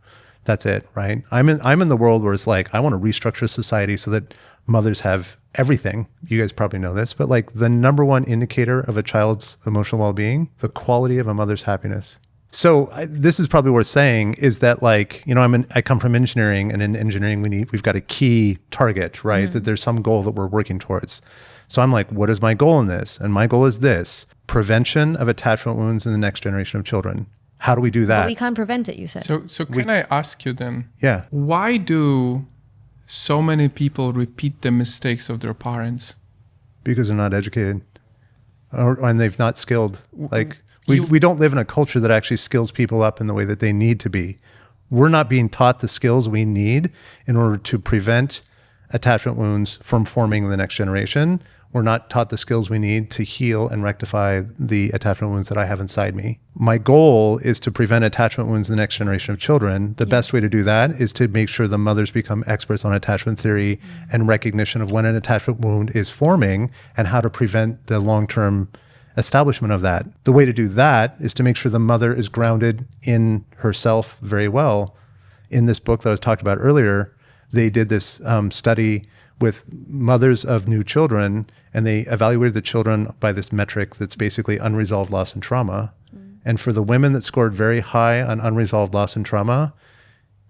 That's it, right? I'm in the world where it's like, I want to restructure society so that mothers have everything. You guys probably know this, but like the number one indicator of a child's emotional well-being, the quality of a mother's happiness. So this is probably worth saying is that, like, you know, I come from engineering, and in engineering we've got a key target, right? Mm-hmm. That there's some goal that we're working towards. So I'm like, what is my goal in this? And my goal is this: prevention of attachment wounds in the next generation of children. How do we do that? But we can't prevent it, you said. So can I ask you then? Yeah. Why do so many people repeat the mistakes of their parents? Because they're not educated, and they've not skilled. Like we don't live in a culture that actually skills people up in the way that they need to be. We're not being taught the skills we need in order to prevent attachment wounds from forming in the next generation. We're not taught the skills we need to heal and rectify the attachment wounds that I have inside me. My goal is to prevent attachment wounds in the next generation of children. The best way to do that is to make sure the mothers become experts on attachment theory and recognition of when an attachment wound is forming and how to prevent the long-term establishment of that. The way to do that is to make sure the mother is grounded in herself very well. In this book that I was talking about earlier, they did this study with mothers of new children, and they evaluated the children by this metric that's basically unresolved loss and trauma. And for the women that scored very high on unresolved loss and trauma,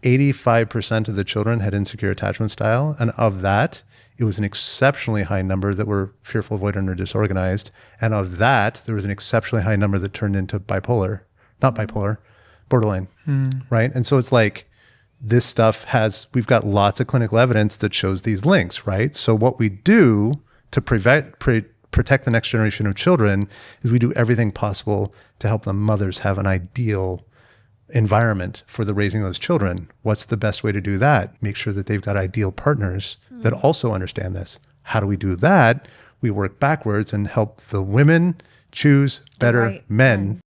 85% of the children had insecure attachment style. And of that, it was an exceptionally high number that were fearful, avoidant, or disorganized. And of that, there was an exceptionally high number that turned into borderline, right? And so it's like, this stuff we've got lots of clinical evidence that shows these links, right? So what we do to protect the next generation of children is we do everything possible to help the mothers have an ideal environment for the raising of those children. What's the best way to do that? Make sure that they've got ideal partners that also understand this. How do we do that? We work backwards and help the women choose better men.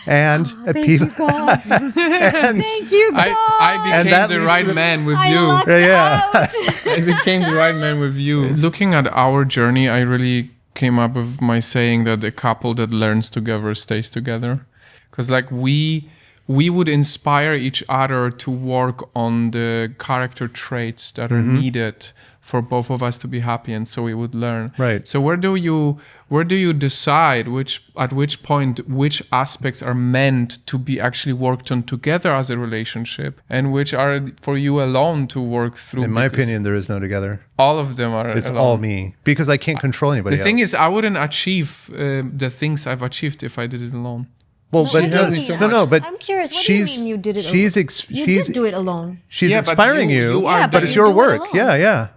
And thank you, God. Thank you, God. I became the right man with you. I became the right man with you. Looking at our journey, I really came up with my saying that a couple that learns together stays together. Because like we would inspire each other to work on the character traits that are needed for both of us to be happy, and so we would learn. Right. So where do you decide at which point which aspects are meant to be actually worked on together as a relationship, and which are for you alone to work through? In my opinion, there is no together. All of them are. It's alone. all me, because I can't control anybody else. The thing is, I wouldn't achieve the things I've achieved if I did it alone. Well, but but I'm curious. What do you mean you did it alone? You did do it alone. She's inspiring you, but it's you your work. alone. Yeah.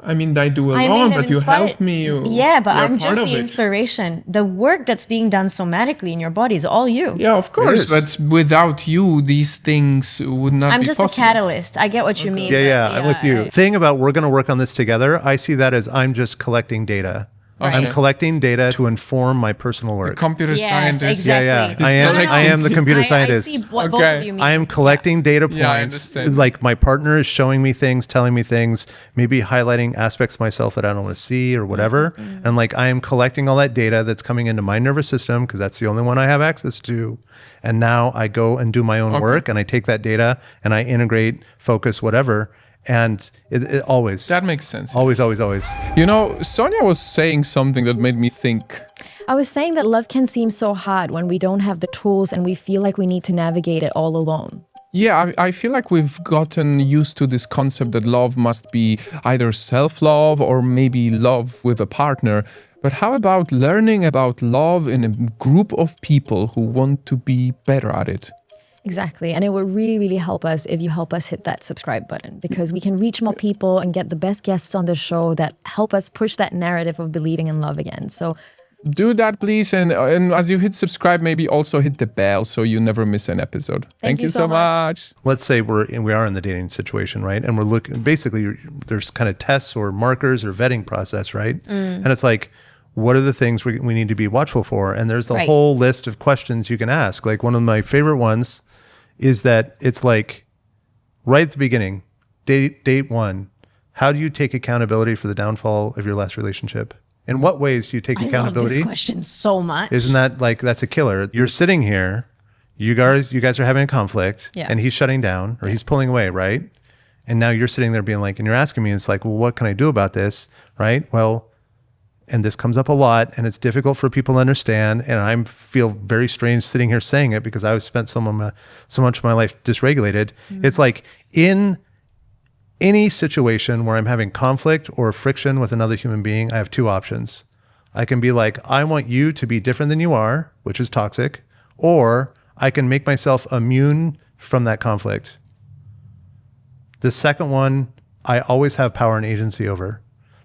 I mean, I do alone, but you help me. But I'm just the inspiration. The work that's being done somatically in your body is all you. Yeah, of course. But without you, these things would not be possible. I'm just a catalyst. I get what you mean. Yeah, I'm with you. Thing about we're going to work on this together, I see that as I'm just collecting data. Right. I'm collecting data to inform my personal work. The computer scientist. Exactly. I am the computer scientist. I see what both of you mean. I am collecting data points. I understand. Like my partner is showing me things, telling me things, maybe highlighting aspects of myself that I don't want to see or whatever. And like I am collecting all that data that's coming into my nervous system because that's the only one I have access to. And now I go and do my own work, and I take that data and I integrate, focus, whatever. And it always. That makes sense. Always. You know, Sonia was saying something that made me think. I was saying that love can seem so hard when we don't have the tools and we feel like we need to navigate it all alone. Yeah, I feel like we've gotten used to this concept that love must be either self-love or maybe love with a partner. But how about learning about love in a group of people who want to be better at it? Exactly. And it would really, really help us if you help us hit that subscribe button, because we can reach more people and get the best guests on the show that help us push that narrative of believing in love again. So do that, please. And as you hit subscribe, maybe also hit the bell so you never miss an episode. Thank you so much. Let's say we are in the dating situation, right? And we're looking, basically, there's kind of tests or markers or vetting process, right? And it's like, what are the things we need to be watchful for? And there's the whole list of questions you can ask. Like one of my favorite ones is that it's like right at the beginning, date one, how do you take accountability for the downfall of your last relationship? In what ways do you take accountability? I love this question so much. Isn't that like, that's a killer? You're sitting here, you guys are having a conflict, and he's shutting down or he's pulling away, right? And now you're sitting there being like, and you're asking me, it's like, well, what can I do about this, right? Well, and this comes up a lot and it's difficult for people to understand. And I feel very strange sitting here saying it because I've spent so much of my life dysregulated. It's like in any situation where I'm having conflict or friction with another human being, I have two options. I can be like, I want you to be different than you are, which is toxic, or I can make myself immune from that conflict. The second one, I always have power and agency over.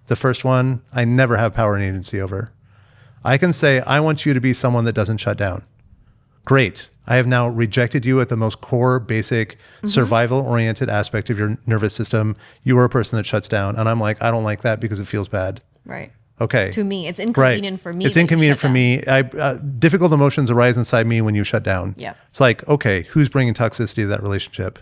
The first one, I never have power and agency over. I can say, I want you to be someone that doesn't shut down. Great. I have now rejected you at the most core, basic, survival-oriented aspect of your nervous system. You are a person that shuts down. And I'm like, I don't like that because it feels bad. Right. Okay. To me, it's inconvenient for me. It's inconvenient for me. Difficult emotions arise inside me when you shut down. Yeah. It's like, okay, who's bringing toxicity to that relationship?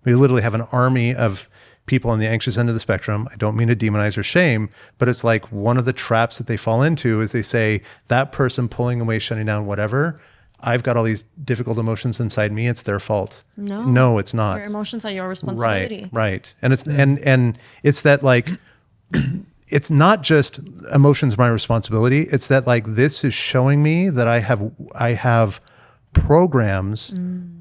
We literally have an army of people on the anxious end of the spectrum. I don't mean to demonize or shame, but it's like one of the traps that they fall into is they say, that person pulling away, shutting down, whatever, I've got all these difficult emotions inside me. It's their fault. No, it's not. Your emotions are your responsibility. Right. And it's and it's that like it's not just emotions my responsibility. It's that like this is showing me that I have programs,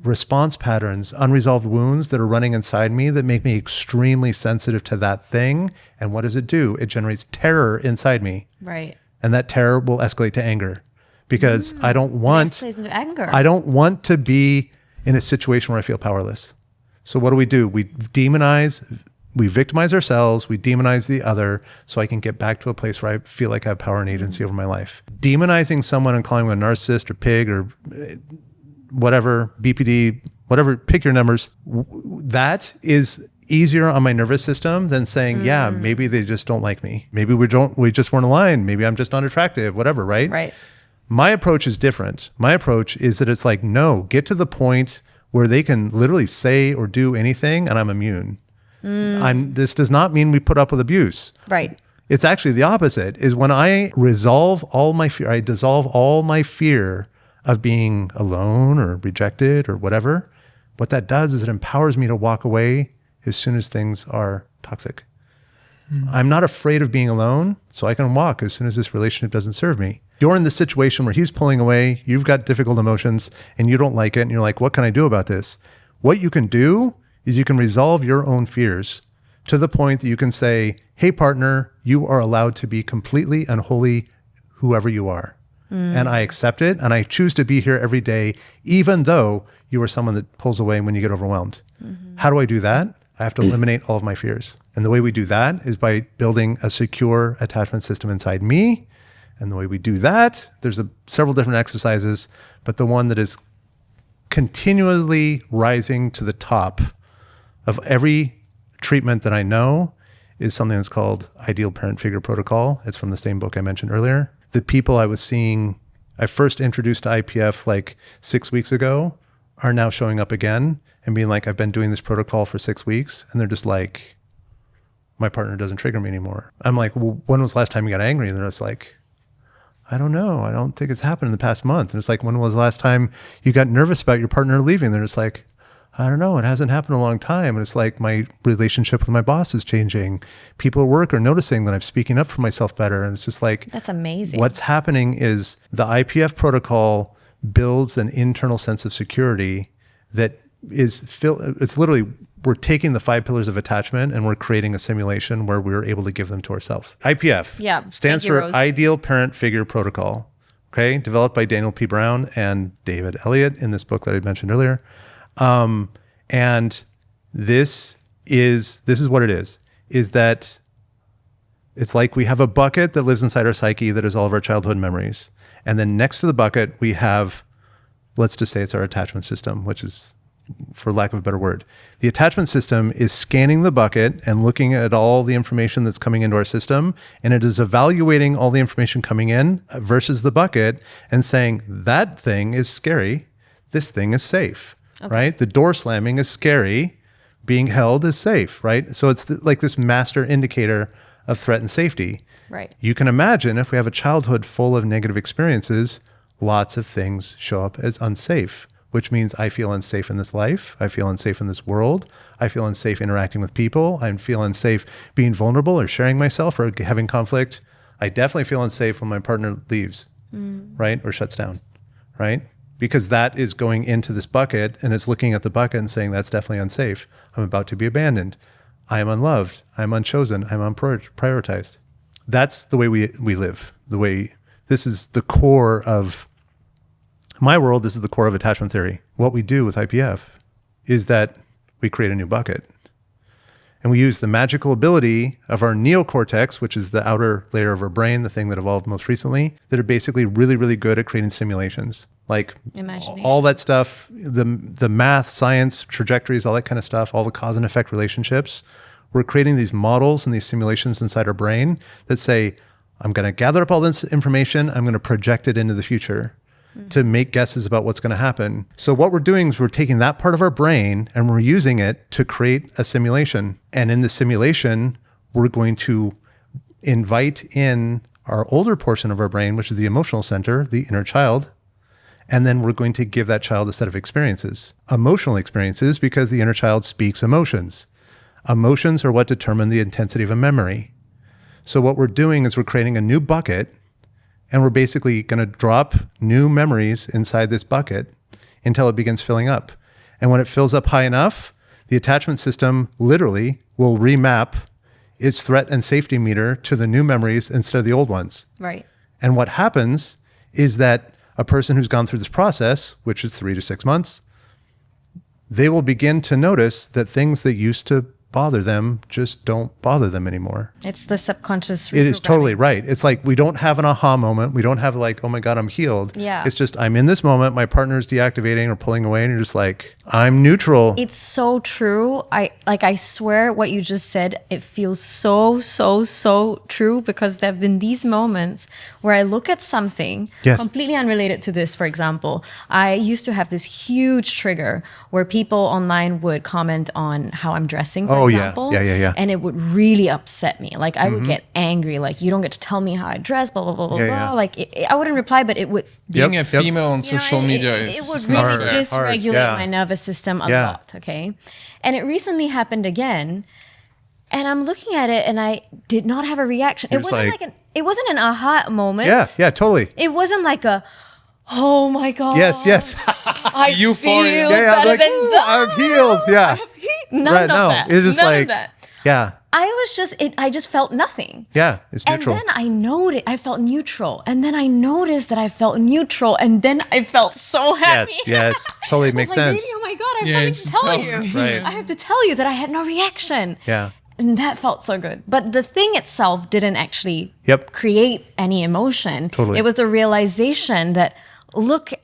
response patterns, unresolved wounds that are running inside me that make me extremely sensitive to that thing. And what does it do? It generates terror inside me. Right. And that terror will escalate to anger because I don't want anger. I don't want to be in a situation where I feel powerless. So what do? We demonize, we victimize ourselves, we demonize the other so I can get back to a place where I feel like I have power and agency over my life. Demonizing someone and calling them a narcissist or pig or whatever, BPD, whatever, pick your numbers. That is easier on my nervous system than saying, yeah, maybe they just don't like me. Maybe we just weren't aligned. Maybe I'm just not attractive, whatever, right? Right. My approach is different. My approach is that it's like, no, get to the point where they can literally say or do anything and I'm immune. This does not mean we put up with abuse. Right. It's actually the opposite, is when I resolve all my fear, I dissolve all my fear of being alone or rejected or whatever. What that does is it empowers me to walk away as soon as things are toxic. I'm not afraid of being alone, so I can walk as soon as this relationship doesn't serve me. You're in the situation where he's pulling away, you've got difficult emotions, and you don't like it, and you're like, what can I do about this? What you can do is you can resolve your own fears to the point that you can say, hey, partner, you are allowed to be completely and wholly whoever you are. And I accept it, and I choose to be here every day, even though you are someone that pulls away when you get overwhelmed. How do I do that? I have to eliminate all of my fears. And the way we do that is by building a secure attachment system inside me. And the way we do that, there's several different exercises, but the one that is continually rising to the top of every treatment that I know is something that's called Ideal Parent Figure Protocol. It's from the same book I mentioned earlier. The people I was seeing, I first introduced to IPF like 6 weeks ago, are now showing up again and being like, I've been doing this protocol for 6 weeks. And they're just like, my partner doesn't trigger me anymore. I'm like, well, when was the last time you got angry? And they're just like, I don't know. I don't think it's happened in the past month. And it's like, when was the last time you got nervous about your partner leaving? They're just like, I don't know. It hasn't happened in a long time. And it's like, my relationship with my boss is changing. People at work are noticing that I'm speaking up for myself better. And it's just like, that's amazing. What's happening is the IPF protocol builds an internal sense of security that it's literally, we're taking the 5 pillars of attachment and we're creating a simulation where we're able to give them to ourselves. IPF stands for Ideal Parent Figure Protocol. Okay, developed by Daniel P. Brown and David Elliott in this book that I mentioned earlier. And this is what it is that it's like we have a bucket that lives inside our psyche that is all of our childhood memories. And then next to the bucket, we have, let's just say it's our attachment system, which is, for lack of a better word, the attachment system is scanning the bucket and looking at all the information that's coming into our system. And it is evaluating all the information coming in versus the bucket and saying, that thing is scary. This thing is safe, right? The door slamming is scary. Being held is safe, right? So it's like this master indicator of threat and safety. Right. You can imagine if we have a childhood full of negative experiences, lots of things show up as unsafe, which means I feel unsafe in this life. I feel unsafe in this world. I feel unsafe interacting with people. I feel unsafe being vulnerable or sharing myself or having conflict. I definitely feel unsafe when my partner leaves, right? Or shuts down, right? Because that is going into this bucket and it's looking at the bucket and saying, that's definitely unsafe. I'm about to be abandoned. I am unloved. I'm unchosen. I'm unprioritized. That's the way we live. This is the core of my world. This is the core of attachment theory. What we do with IPF is that we create a new bucket. And we use the magical ability of our neocortex, which is the outer layer of our brain, the thing that evolved most recently, that are basically really, really good at creating simulations. Like all that stuff, the math, science, trajectories, all that kind of stuff, all the cause and effect relationships. We're creating these models and these simulations inside our brain that say, I'm going to gather up all this information. I'm going to project it into the future to make guesses about what's going to happen. So what we're doing is we're taking that part of our brain and we're using it to create a simulation. And in the simulation, we're going to invite in our older portion of our brain, which is the emotional center, the inner child. And then we're going to give that child a set of experiences, emotional experiences, because the inner child speaks emotions. Emotions are what determine the intensity of a memory. So what we're doing is we're creating a new bucket, and we're basically going to drop new memories inside this bucket until it begins filling up. And when it fills up high enough, the attachment system literally will remap its threat and safety meter to the new memories instead of the old ones. Right. And what happens is that a person who's gone through this process, which is 3 to 6 months, they will begin to notice that things that used to bother them just don't bother them anymore. It's the subconscious. It is totally right. It's like we don't have an aha moment. We don't have like, oh my God, I'm healed. Yeah. It's just I'm in this moment. My partner's deactivating or pulling away, and you're just like, I'm neutral. It's so true. I swear what you just said, it feels so true, because there have been these moments where I look at something completely unrelated to this. For example, I used to have this huge trigger where people online would comment on how I'm dressing, for example. Yeah. And it would really upset me. Like I would get angry, like you don't get to tell me how I dress, blah, blah, blah, blah, blah. Like I wouldn't reply, but it would. Being a female on social media it would really dysregulate my nervous system a lot, okay? And it recently happened again, and I'm looking at it and I did not have a reaction. It wasn't it wasn't an aha moment. Yeah, totally. It wasn't like a, oh my God. Yes. I feel Euphoria. better like, than that. I'm healed. Yeah. None of that. It's just None of that. Yeah. I just felt nothing. Yeah, it's neutral. And then I felt neutral. And then I noticed that I felt neutral. And then I felt so happy. Yes. Totally makes sense. Baby, oh my God, I have something to tell you. Right. I have to tell you that I had no reaction. Yeah. And that felt so good. But the thing itself didn't actually create any emotion. Totally. It was the realization that, look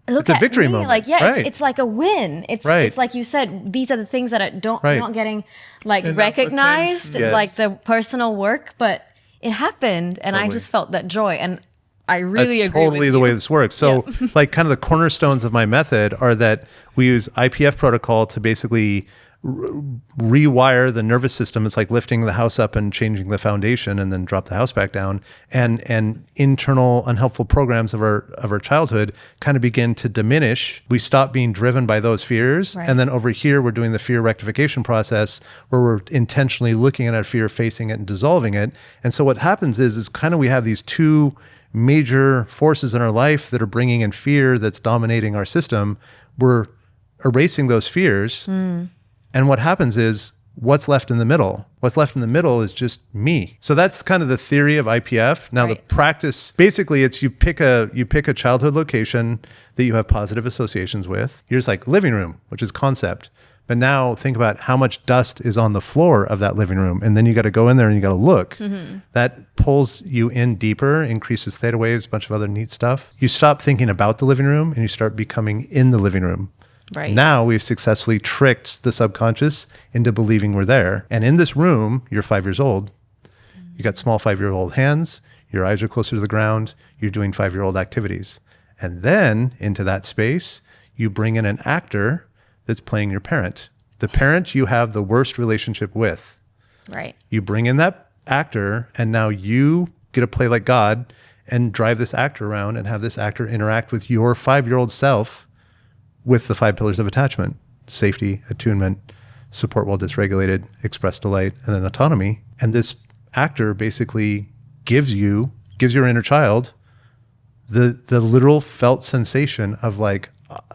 it's a victory moment. Like, it's like a win. It's like you said, these are the things that are not getting like recognized, like the personal work, but it happened, and I just felt that joy, and I really agree. Totally with the you. way this works. So, like, kind of the cornerstones of my method are that we use IPF protocol to basically rewire the nervous system. It's like lifting the house up and changing the foundation and then drop the house back down. And internal unhelpful programs of our childhood kind of begin to diminish. We stop being driven by those fears. Right. And then over here, we're doing the fear rectification process where we're intentionally looking at our fear, facing it, and dissolving it. And so what happens is kind of we have these two major forces in our life that are bringing in fear that's dominating our system. We're erasing those fears. And what happens is, what's left in the middle? What's left in the middle is just me. So that's kind of the theory of IPF. Now the practice, basically it's you pick a childhood location that you have positive associations with. You're just like living room, which is concept. But now think about how much dust is on the floor of that living room. And then you got to go in there and you got to look. That pulls you in deeper, increases theta waves, a bunch of other neat stuff. You stop thinking about the living room and you start becoming in the living room. Right. Now we've successfully tricked the subconscious into believing we're there. And in this room, you're 5 years old. You got small 5-year-old hands. Your eyes are closer to the ground. You're doing 5-year-old activities. And then into that space, you bring in an actor that's playing your parent. The parent you have the worst relationship with. Right. You bring in that actor, and now you get to play like God and drive this actor around and have this actor interact with your 5-year-old self with the 5 pillars of attachment: safety, attunement, support while dysregulated, express delight, and an autonomy. And this actor basically gives your inner child the literal felt sensation of like,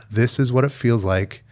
this is what it feels like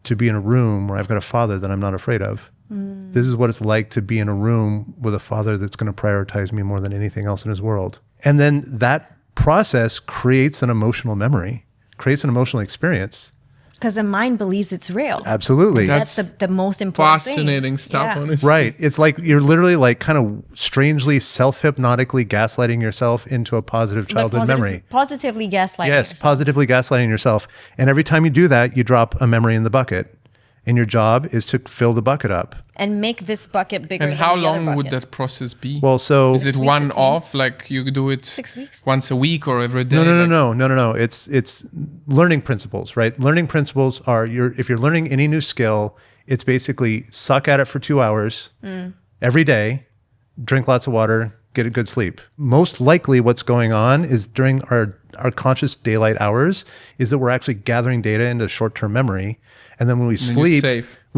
to be in a room where I've got a father that I'm not afraid of. This is what it's like to be in a room with a father that's going to prioritize me more than anything else in his world. And then that process creates an emotional memory, creates an emotional experience. Because the mind believes it's real. Absolutely. That's the most important Fascinating thing. stuff, Yeah. honestly. Right. It's like you're literally like kind of strangely self-hypnotically gaslighting yourself into a positive childhood memory. Positively gaslighting Yes, yourself. positively gaslighting yourself. And every time you do that, you drop a memory in the bucket. And your job is to fill the bucket up. And make this bucket bigger And than how the other long would bucket. that process be? Well, so is it 6 weeks, one 6 off? Like you do it 6 weeks? once a week or every day? No. It's learning principles, right? Learning principles are if you're learning any new skill, it's basically suck at it for 2 hours every day, drink lots of water, get a good sleep. Most likely what's going on is during our conscious daylight hours is that we're actually gathering data into short-term memory. And then when we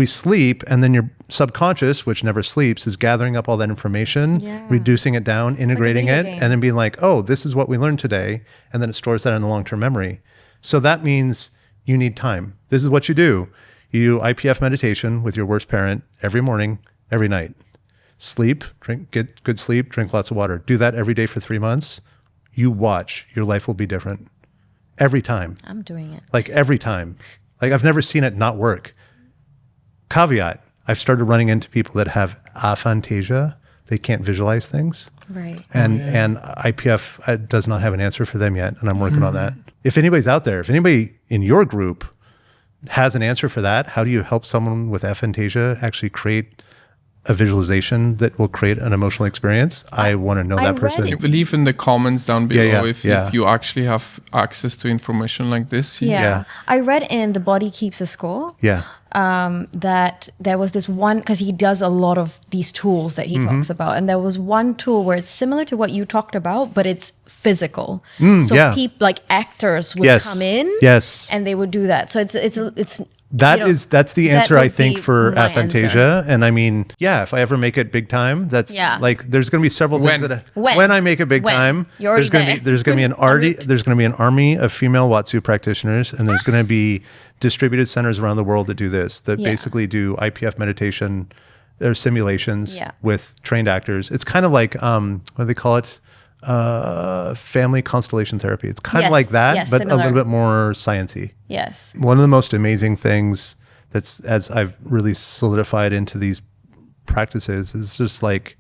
sleep, and then your subconscious, which never sleeps, is gathering up all that information, reducing it down, integrating it, and then being like, oh, this is what we learned today. And then it stores that in the long-term memory. So that means you need time. This is what you do. You do IPF meditation with your worst parent every morning, every night. Sleep, get good sleep, drink lots of water. Do that every day for 3 months. You watch, your life will be different. Every time. I'm doing it. Like every time. Like I've never seen it not work. Caveat, I've started running into people that have aphantasia. They can't visualize things. Right. And IPF does not have an answer for them yet. And I'm working on that. If anybody's out there, if anybody in your group has an answer for that, how do you help someone with aphantasia actually create a visualization that will create an emotional experience? I want to know that person. Leave in the comments down below if you actually have access to information like this. Yeah. I read in The Body Keeps a Score that there was this one, because he does a lot of these tools that he talks about. And there was one tool where it's similar to what you talked about, but it's physical. So people like actors would come in and they would do that. So it's that's the answer, I think, for aphantasia. Answer. And I mean, if I ever make it big time, that's like there's going to be several things that when I make it big time, there's going to be an army of female Watsu practitioners, and there's going to be distributed centers around the world that do this, that basically do IPF meditation or simulations with trained actors. It's kind of like what do they call it? Family constellation therapy. It's kind of like that, but similar. A little bit more sciencey. Yes. One of the most amazing things that's, as I've really solidified into these practices, is just like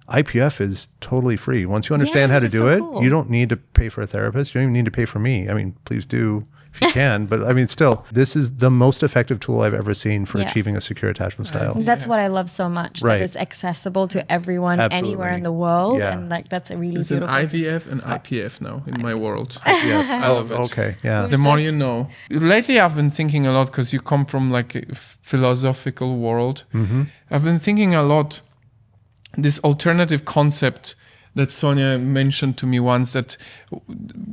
IPF is totally free. Once you understand how to do it, you don't need to pay for a therapist. You don't even need to pay for me. I mean, please do if you can. But I mean, still, this is the most effective tool I've ever seen for achieving a secure attachment style. That's what I love so much. That it's accessible to everyone anywhere in the world. And like that's a really beautiful. It's an IVF and IPF now in my world. I love it. Okay, yeah. The more you know. Lately, I've been thinking a lot, because you come from like a philosophical world. I've been thinking a lot this alternative concept that Sonia mentioned to me once, that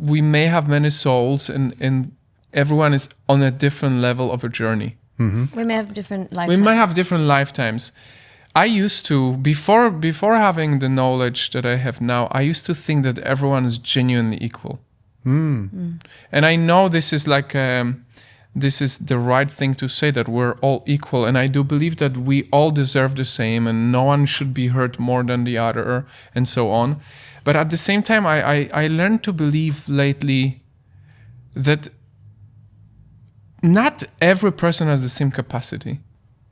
we may have many souls and everyone is on a different level of a journey. We may have different lifetimes. We might have different lifetimes. I used to, before having the knowledge that I have now, I used to think that everyone is genuinely equal. And I know this is like this is the right thing to say, that we're all equal. And I do believe that we all deserve the same and no one should be hurt more than the other and so on. But at the same time, I learned to believe lately that not every person has the same capacity.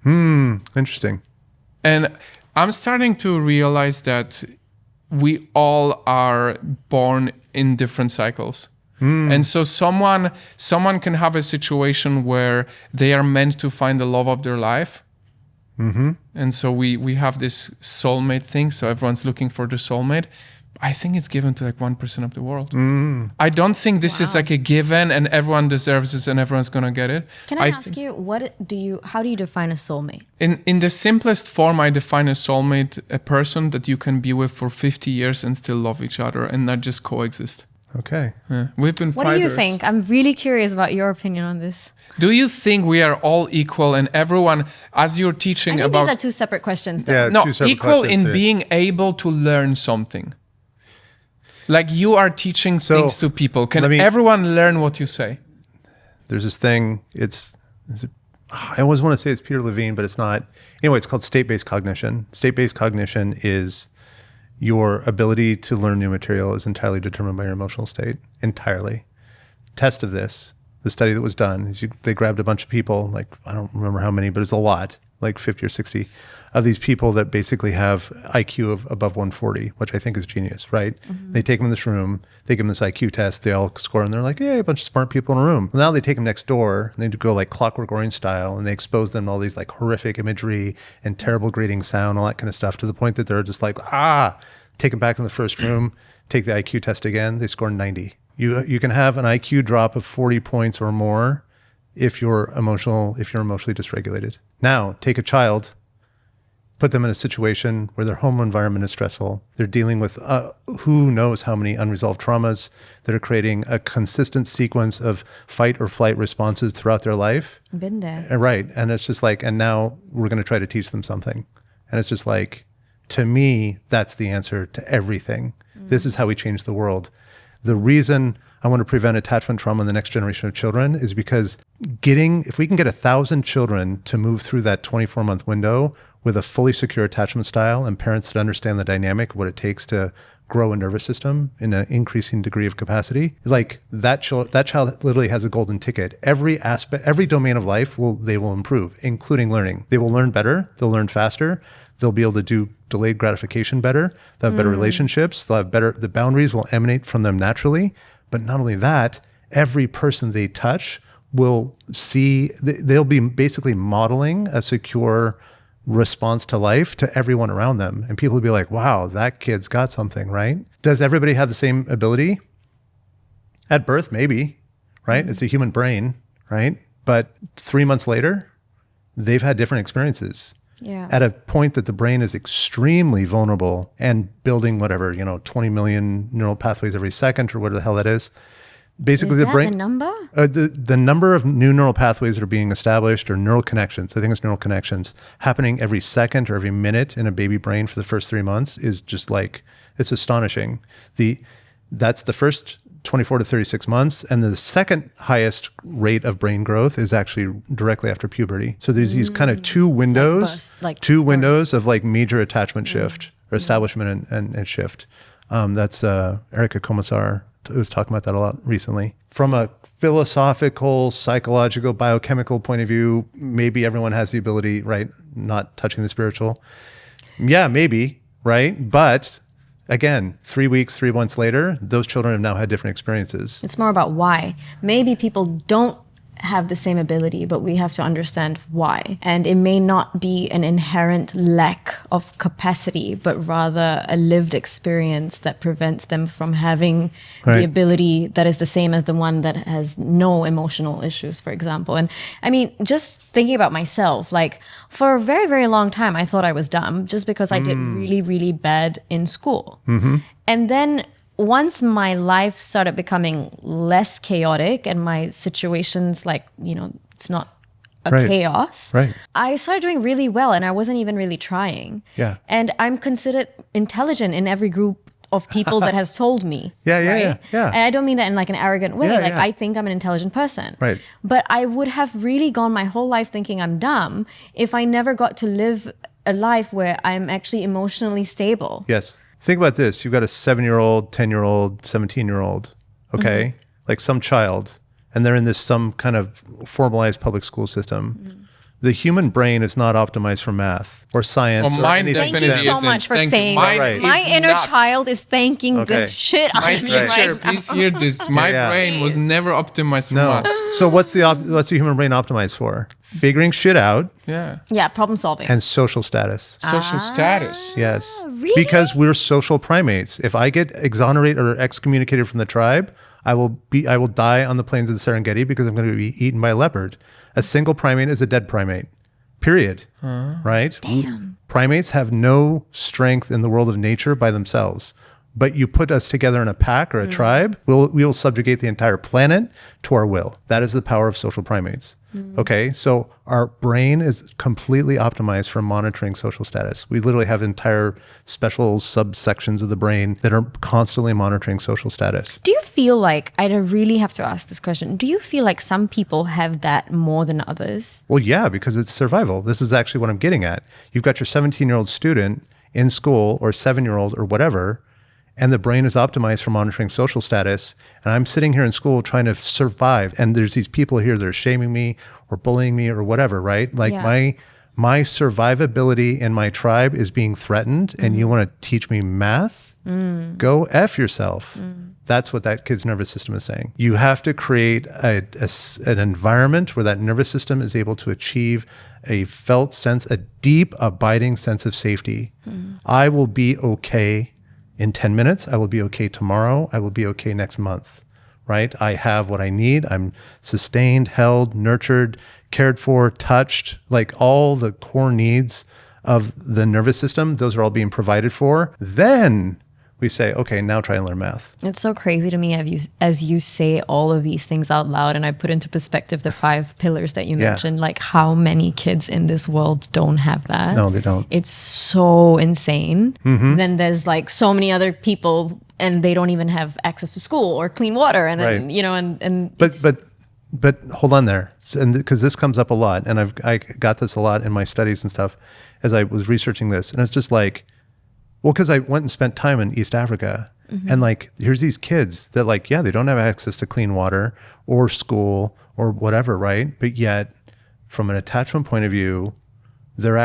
Interesting. And I'm starting to realize that we all are born in different cycles. And so someone can have a situation where they are meant to find the love of their life. And so we have this soulmate thing. So everyone's looking for the soulmate. I think it's given to like 1% of the world. I don't think this is like a given and everyone deserves this and everyone's going to get it. Can I ask you, how do you define a soulmate? In the simplest form, I define a soulmate, a person that you can be with for 50 years and still love each other and not just coexist. Okay. Yeah. We've been What do you think? I'm really curious about your opinion on this. Do you think we are all equal and everyone, as you're teaching I think about... these are two separate questions, though. Yeah, No, two separate equal questions, in being able to learn something. Like you are teaching things to people. Can everyone learn what you say? There's this thing, I always want to say it's Peter Levine, but it's not. Anyway, it's called state-based cognition. State-based cognition is your ability to learn new material is entirely determined by your emotional state. Entirely. Test of this, the study that was done, is they grabbed a bunch of people, like I don't remember how many, but it's a lot, like 50 or 60 of these people that basically have IQ of above 140, which I think is genius, right? They take them in this room, they give them this IQ test, they all score, and they're like, yeah, a bunch of smart people in a room. Well, now they take them next door, and they go like Clockwork Orange style, and they expose them to all these like horrific imagery and terrible grating sound, all that kind of stuff, to the point that they're just like, take them back in the first room, take the IQ test again, they score 90. You can have an IQ drop of 40 points or more if you're emotionally dysregulated. Now, take a child, put them in a situation where their home environment is stressful. They're dealing with who knows how many unresolved traumas that are creating a consistent sequence of fight or flight responses throughout their life. Been there. Right. And it's just like, and now we're going to try to teach them something. And it's just like, to me, that's the answer to everything. This is how we change the world. The reason I want to prevent attachment trauma in the next generation of children is because if we can get 1,000 children to move through that 24-month window with a fully secure attachment style and parents that understand the dynamic of what it takes to grow a nervous system in an increasing degree of capacity, like that child literally has a golden ticket. Every aspect, every domain of life they will improve, including learning. They will learn better. They'll learn faster. They'll be able to do delayed gratification better. They'll have better relationships. They'll have the boundaries will emanate from them naturally. But not only that, every person they touch will see, they'll be basically modeling a secure response to life to everyone around them. And people will be like, wow, that kid's got something, right? Does everybody have the same ability? At birth, maybe, right? It's a human brain, right? But 3 months later, they've had different experiences. Yeah. At a point that the brain is extremely vulnerable and building 20 million neural pathways every second or whatever the hell that is. Basically, is the brain. The number? The number of new neural pathways that are being established, or neural connections, I think it's neural connections, happening every second or every minute in a baby brain for the first 3 months is just like, it's astonishing. That's the first 24 to 36 months. And the second highest rate of brain growth is actually directly after puberty. So there's these kind of two windows, windows of like major attachment shift or establishment and shift. That's Erica Komisar was talking about that a lot recently. From a philosophical, psychological, biochemical point of view, maybe everyone has the ability, right? Not touching the spiritual. Yeah, maybe, right? But again, 3 weeks, 3 months later, those children have now had different experiences. It's more about why. Maybe people don't have the same ability, but we have to understand why. And it may not be an inherent lack of capacity, but rather a lived experience that prevents them from having the ability that is the same as the one that has no emotional issues, for example. And I mean, just thinking about myself, like for a very, very long time, I thought I was dumb just because I did really, really bad in school. And then once my life started becoming less chaotic and my situations, like, it's not a chaos, I started doing really well and I wasn't even really trying. Yeah. And I'm considered intelligent in every group of people that has told me. Yeah. And I don't mean that in like an arrogant way. Yeah. I think I'm an intelligent person. Right. But I would have really gone my whole life thinking I'm dumb if I never got to live a life where I'm actually emotionally stable. Yes. Think about this. You've got a 7-year-old, 10-year-old, 17-year-old, okay? Like some child, and they're in this some kind of formalized public school system. The human brain is not optimized for math or science or anything. Thank you so much for saying that. My inner child is thanking the shit out of me teacher, please hear this. My brain was never optimized for math. So what's the human brain optimized for? Figuring shit out. Yeah, problem solving. And social status. Social status. Yes. Really? Because we're social primates. If I get exonerated or excommunicated from the tribe, I will die on the plains of the Serengeti because I'm going to be eaten by a leopard. A single primate is a dead primate. Period. Right? Damn. Primates have no strength in the world of nature by themselves. But you put us together in a pack or a tribe, we will subjugate the entire planet to our will. That is the power of social primates. Okay, so our brain is completely optimized for monitoring social status. We literally have entire special subsections of the brain that are constantly monitoring social status. Do you feel like, I really have to ask this question, do you feel like some people have that more than others? Well, yeah, because it's survival. This is actually what I'm getting at. You've got your 17-year-old student in school or 7-year-old or whatever, and the brain is optimized for monitoring social status. And I'm sitting here in school trying to survive. And there's these people here that are shaming me or bullying me or whatever, right? Like my survivability in my tribe is being threatened. And you want to teach me math? Go F yourself. That's what that kid's nervous system is saying. You have to create an environment where that nervous system is able to achieve a felt sense, a deep, abiding sense of safety. I will be okay in 10 minutes, I will be okay tomorrow, I will be okay next month, right? I have what I need. I'm sustained, held, nurtured, cared for, touched, like all the core needs of the nervous system, those are all being provided for. Then we say, okay, now try and learn math. It's so crazy to me as you say all of these things out loud, and I put into perspective the 5 pillars that you mentioned, like how many kids in this world don't have that. No, they don't. It's so insane. Then there's like so many other people and they don't even have access to school or clean water. And then, you know, and but hold on there. And because this comes up a lot, and I got this a lot in my studies and stuff as I was researching this. And it's just like, well, because I went and spent time in East Africa, and like, here's these kids that like, they don't have access to clean water or school or whatever, right? But yet, from an attachment point of view, they're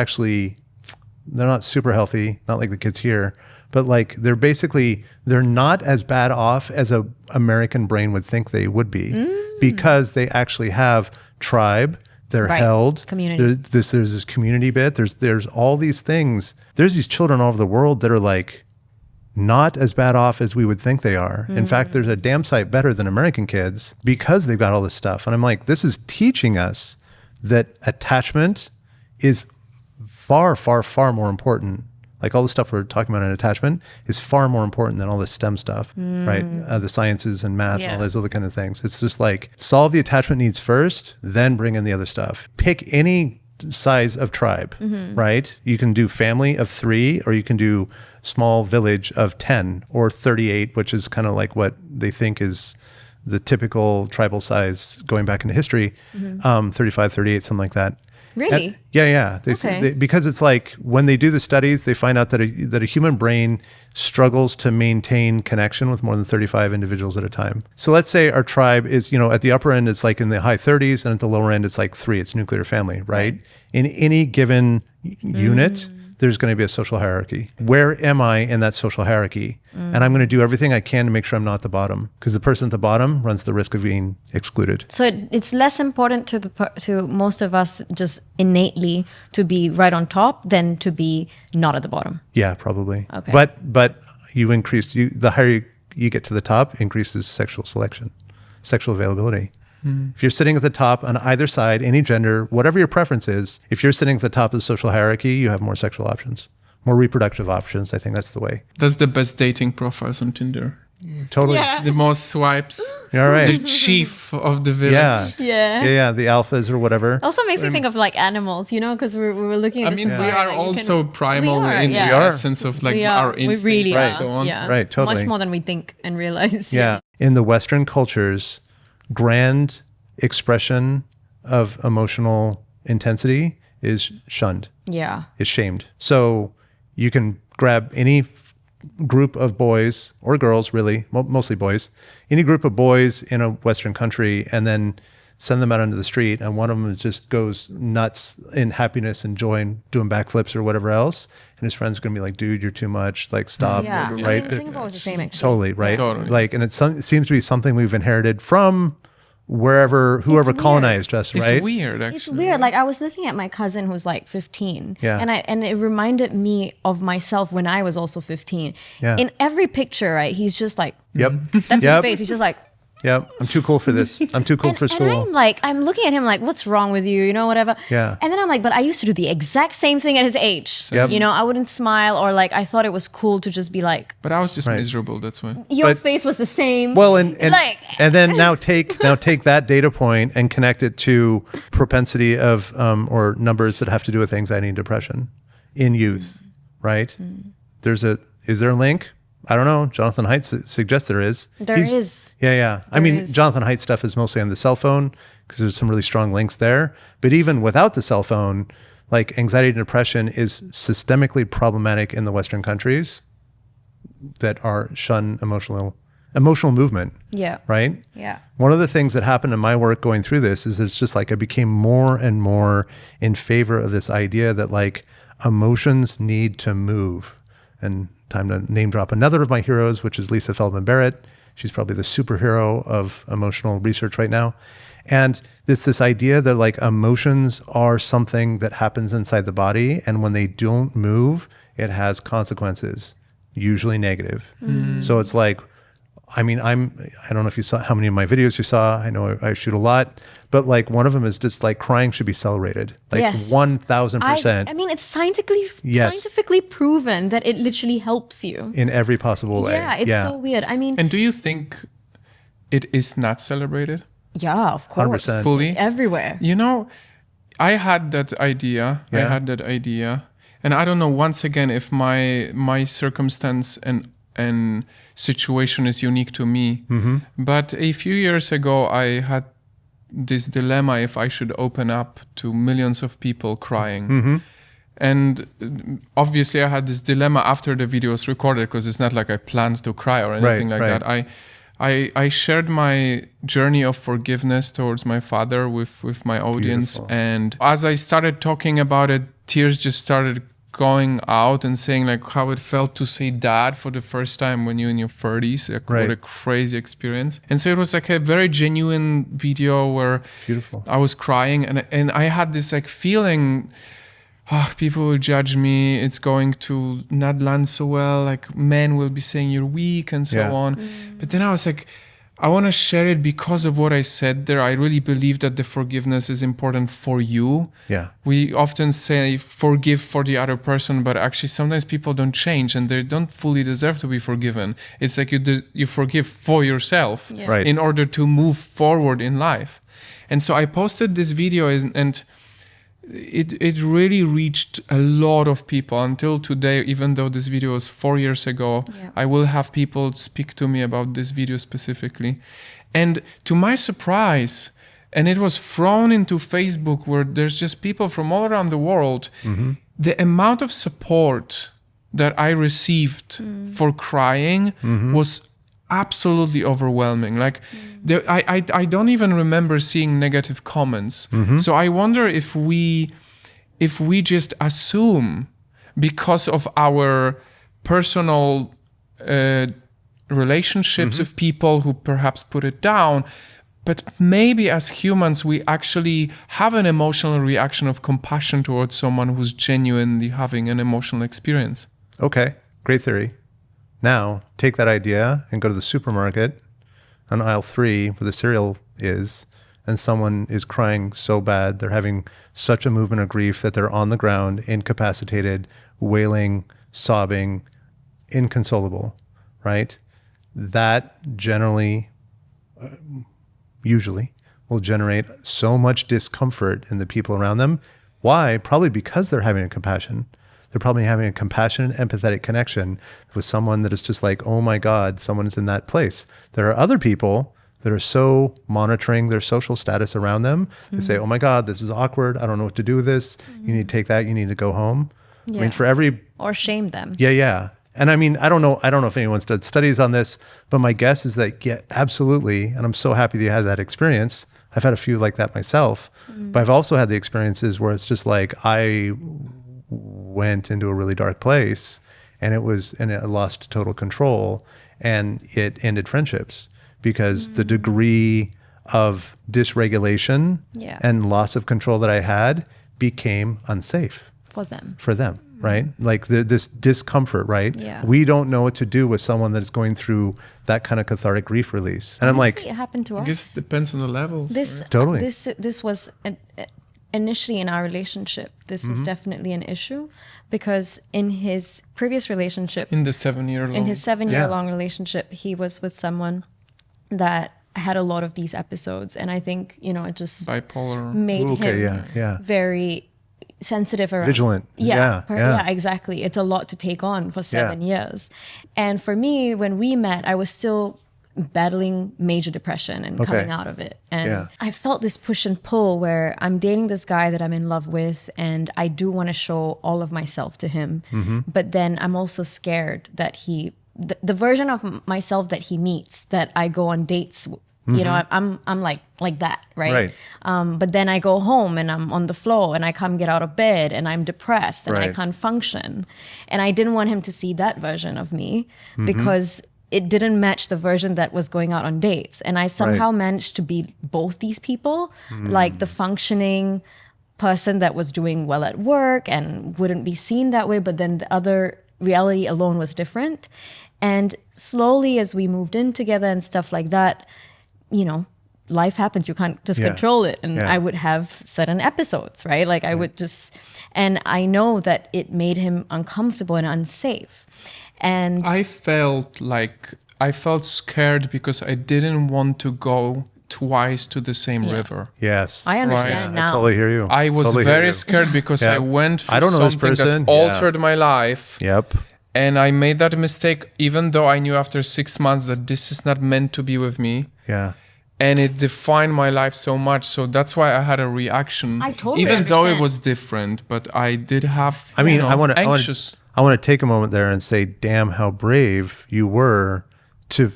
not super healthy, not like the kids here, but like they're not as bad off as a American brain would think they would be, because they actually have tribe. They're held. Community. There's this community bit. There's all these things. There's these children all over the world that are like not as bad off as we would think they are. In fact, there's a damn sight better than American kids because they've got all this stuff. And I'm like, this is teaching us that attachment is far, far, far more important. Like all the stuff we're talking about in attachment is far more important than all this STEM stuff, right? The sciences and math and all those other kind of things. It's just like solve the attachment needs first, then bring in the other stuff. Pick any size of tribe, right? You can do family of 3, or you can do small village of 10 or 38, which is kind of like what they think is the typical tribal size going back into history, 35, 38, something like that. Really? And, yeah. Because it's like when they do the studies, they find out that a human brain struggles to maintain connection with more than 35 individuals at a time. So let's say our tribe is, at the upper end, it's like in the high 30s, and at the lower end, it's like 3. It's nuclear family, right? In any given unit, there's going to be a social hierarchy. Where am I in that social hierarchy? And I'm going to do everything I can to make sure I'm not at the bottom, because the person at the bottom runs the risk of being excluded. So it's less important to most of us just innately to be right on top than to be not at the bottom. Yeah, probably. Okay. But you increase, the higher you get to the top, increases sexual selection, sexual availability. If you're sitting at the top on either side, any gender, whatever your preference is, if you're sitting at the top of the social hierarchy, you have more sexual options, more reproductive options. I think that's the way. That's the best dating profiles on Tinder. Totally. The most swipes. All right. The chief of the village. Yeah. The alphas or whatever. Also makes me think of like animals, you know, because we were looking at I mean, we are also primal in the are. essence of like our instincts we really and are. so on. Yeah. Right, totally. Much more than we think and realize. Yeah. In the Western cultures, grand expression of emotional intensity is shunned, Yeah. is shamed. So you can grab any group of boys or girls, really, mostly boys, any group of boys in a Western country and then send them out onto the street, and one of them just goes nuts in happiness and joy and doing backflips or whatever else, and his friends are going to be like, dude, you're too much, like stop. Yeah. Right? Singapore was the same actually. Totally, right? Totally. Like, and it seems to be something we've inherited from whoever weird. colonized us, right? It's weird, actually. It's weird. Like I was looking at my cousin who's like 15. Yeah. And it reminded me of myself when I was also 15. Yeah. In every picture, right, he's just like, Yep. that's Yep. his face. He's just like, Yep. I'm too cool for this. I'm too cool for school. And I'm looking at him like, what's wrong with you? You know, whatever. Yeah. And then I'm like, but I used to do the exact same thing at his age. Yep. You know, I wouldn't smile, or like I thought it was cool to just be like, But I was just Right. miserable, that's why. your But- face was the same. Well, and Like- and then now take that data point and connect it to propensity of or numbers that have to do with anxiety and depression in youth, right? Is there a link? I don't know. Jonathan Haidt suggests there is. There is. Yeah. I There mean, is. Jonathan Haidt stuff is mostly on the cell phone because there's some really strong links there. But even without the cell phone, like anxiety and depression is systemically problematic in the Western countries that are shun emotional movement. Yeah. Right? Yeah. One of the things that happened in my work going through this is it's just like I became more and more in favor of this idea that like emotions need to move. And time to name drop another of my heroes, which is Lisa Feldman Barrett. She's probably the superhero of emotional research right now. And this idea that like emotions are something that happens inside the body, and when they don't move, it has consequences, usually negative. So it's like, I mean, I don't know if you saw how many of my videos you saw. I know I shoot a lot, but like one of them is just like crying should be celebrated, like Yes. 1000%. I mean, it's scientifically proven that it literally helps you. In every possible way. Yeah, it's so weird. I mean, And do you think it is not celebrated yeah, of course. 100%. fully? Everywhere. You know, I had that idea. Yeah. And I don't know, once again, if my circumstance and situation is unique to me. But a few years ago, I had this dilemma if I should open up to millions of people crying. And obviously I had this dilemma after the video was recorded, because it's not like I planned to cry or anything that. I shared my journey of forgiveness towards my father with my audience. Beautiful. And as I started talking about it, tears just started going out and saying like how it felt to say dad for the first time when you're in your 30s. Like, what a crazy experience. And so it was like a very genuine video where Beautiful. I was crying, and I had this like feeling, people will judge me, it's going to not land so well, like men will be saying you're weak and so on. But then I was like, I want to share it because of what I said there. I really believe that the forgiveness is important for you. Yeah. We often say forgive for the other person, but actually sometimes people don't change and they don't fully deserve to be forgiven. It's like you forgive for yourself Right. in order to move forward in life. And so I posted this video, and it really reached a lot of people until today. Even though this video was 4 years ago, I will have people speak to me about this video specifically. And to my surprise, and it was thrown into Facebook where there's just people from all around the world, the amount of support that I received for crying was absolutely overwhelming. Like I don't even remember seeing negative comments. So I wonder if we just assume, because of our personal relationships with people who perhaps put it down, but maybe as humans we actually have an emotional reaction of compassion towards someone who's genuinely having an emotional experience. Okay, great theory. Now, take that idea and go to the supermarket on aisle 3 where the cereal is, and someone is crying so bad, they're having such a movement of grief that they're on the ground, incapacitated, wailing, sobbing, inconsolable, right? that generally, usually, will generate so much discomfort in the people around them. Why? Probably because they're having a compassion. They're probably having a compassionate, empathetic connection with someone that is just like, oh my God, someone is in that place. There are other people that are so monitoring their social status around them. They say, oh my God, this is awkward. I don't know what to do with this. You need to take that. You need to go home. Yeah. I mean, for every... Or shame them. Yeah. And I mean, I don't know if anyone's done studies on this, but my guess is that, yeah, absolutely. And I'm so happy that you had that experience. I've had a few like that myself, but I've also had the experiences where it's just like, I went into a really dark place and it lost total control and it ended friendships because the degree of dysregulation and loss of control that I had became unsafe for them. Right? Like this discomfort, right? Yeah. We don't know what to do with someone that is going through that kind of cathartic grief release. And I'm like, it happened to us. I guess it depends on the levels. Totally. This was initially in our relationship. This was definitely an issue because in his previous relationship, in the 7-year long, in his 7-year long relationship, he was with someone that had a lot of these episodes, and I think it just bipolar made him very sensitive around vigilant. Yeah, exactly. It's a lot to take on for 7 years. And for me, when we met, I was still battling major depression and coming out of it. And I felt this push and pull where I'm dating this guy that I'm in love with and I do want to show all of myself to him. But then I'm also scared that the version of myself that he meets, that I go on dates I'm like that, right? But then I go home and I'm on the floor and I can't get out of bed and I'm depressed and I can't function. And I didn't want him to see that version of me because it didn't match the version that was going out on dates. And I somehow managed to be both these people, like the functioning person that was doing well at work and wouldn't be seen that way, but then the other reality alone was different. And slowly as we moved in together and stuff like that, life happens. You can't just control it. And I would have certain episodes, right? Like I would just, and I know that it made him uncomfortable and unsafe. And I felt scared because I didn't want to go twice to the same river. Yes. I understand now. I totally hear you. I was very scared because I went through something that altered my life. Yep. And I made that mistake even though I knew after 6 months that this is not meant to be with me. Yeah. And it defined my life so much. So that's why I had a reaction. I totally even understand. though it was different, but I did have I want to take a moment there and say, damn, how brave you were to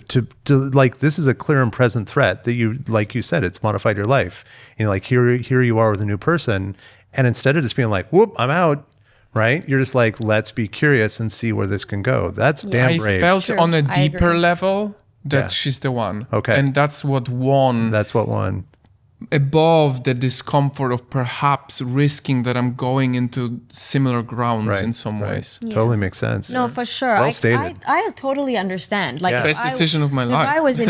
like, this is a clear and present threat that you, like you said, it's modified your life. Like here you are with a new person. And instead of just being like, whoop, I'm out. Right? You're just like, let's be curious and see where this can go. That's damn brave. I felt on a deeper level that she's the one. Okay. And that's what won. Above the discomfort of perhaps risking that I'm going into similar grounds in some ways. Yeah. Totally makes sense. No, for sure. Well stated. I totally understand. Like best decision of my life. If I was in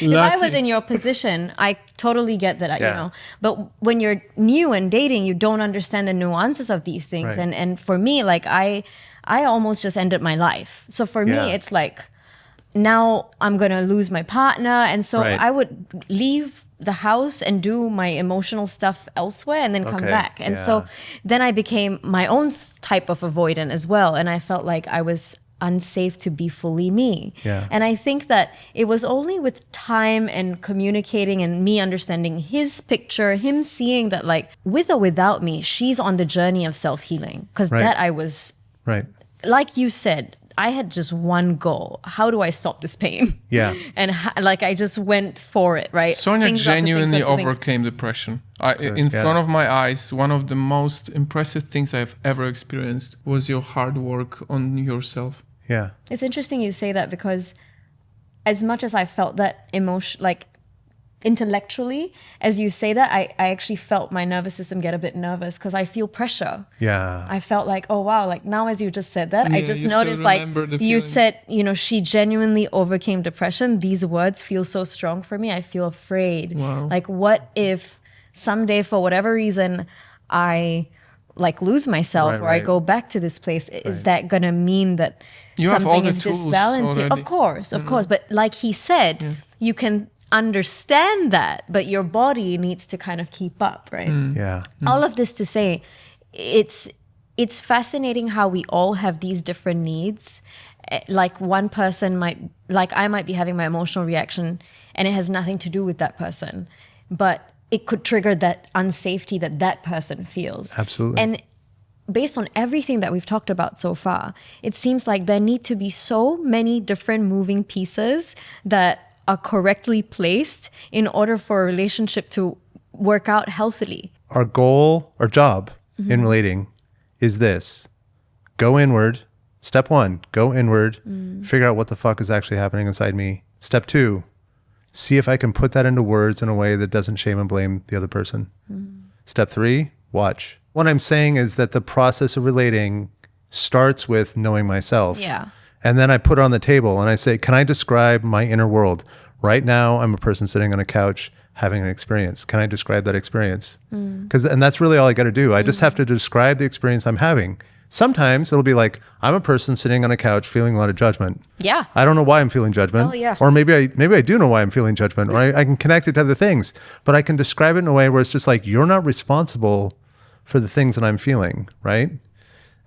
if I was in your position, I totally get that. But when you're new and dating, you don't understand the nuances of these things. Right. And for me, like I almost just ended my life. So for me, it's like, now I'm going to lose my partner. And so I would leave the house and do my emotional stuff elsewhere and then come back. And so then I became my own type of avoidant as well. And I felt like I was unsafe to be fully me. Yeah. And I think that it was only with time and communicating and me understanding his picture, him seeing that like with or without me, she's on the journey of self-healing. Because that I was, like you said, I had just one goal. How do I stop this pain? Yeah. And I just went for it, right? Sonia genuinely overcame depression. In front of my eyes, one of the most impressive things I've ever experienced was your hard work on yourself. Yeah. It's interesting you say that because as much as I felt that emotion, like intellectually, as you say that, I actually felt my nervous system get a bit nervous because I feel pressure. Yeah. I felt like, oh wow, like now as you just said that, I just noticed like you said, she genuinely overcame depression. These words feel so strong for me. I feel afraid. Wow. Like what if someday for whatever reason I like lose myself or I go back to this place, is that going to mean that you have all something the is tools disbalancing? already. Of course. But like he said, you can understand that, but your body needs to kind of keep up, right? Yeah. All of this to say, it's fascinating how we all have these different needs. Like one person I might be having my emotional reaction and it has nothing to do with that person, but it could trigger that unsafety that person feels. Absolutely. And based on everything that we've talked about so far, it seems like there need to be so many different moving pieces that are correctly placed in order for a relationship to work out healthily. Our goal, our job in relating is this: go inward. Step 1, go inward, figure out what the fuck is actually happening inside me. Step 2, see if I can put that into words in a way that doesn't shame and blame the other person. Step 3, watch. What I'm saying is that the process of relating starts with knowing myself. Yeah. And then I put it on the table and I say, can I describe my inner world? Right now, I'm a person sitting on a couch having an experience. Can I describe that experience? And that's really all I got to do. I just have to describe the experience I'm having. Sometimes it'll be like, I'm a person sitting on a couch feeling a lot of judgment. Yeah. I don't know why I'm feeling judgment. Oh, yeah. Or maybe I do know why I'm feeling judgment, or I can connect it to other things. But I can describe it in a way where it's just like, you're not responsible for the things that I'm feeling, right?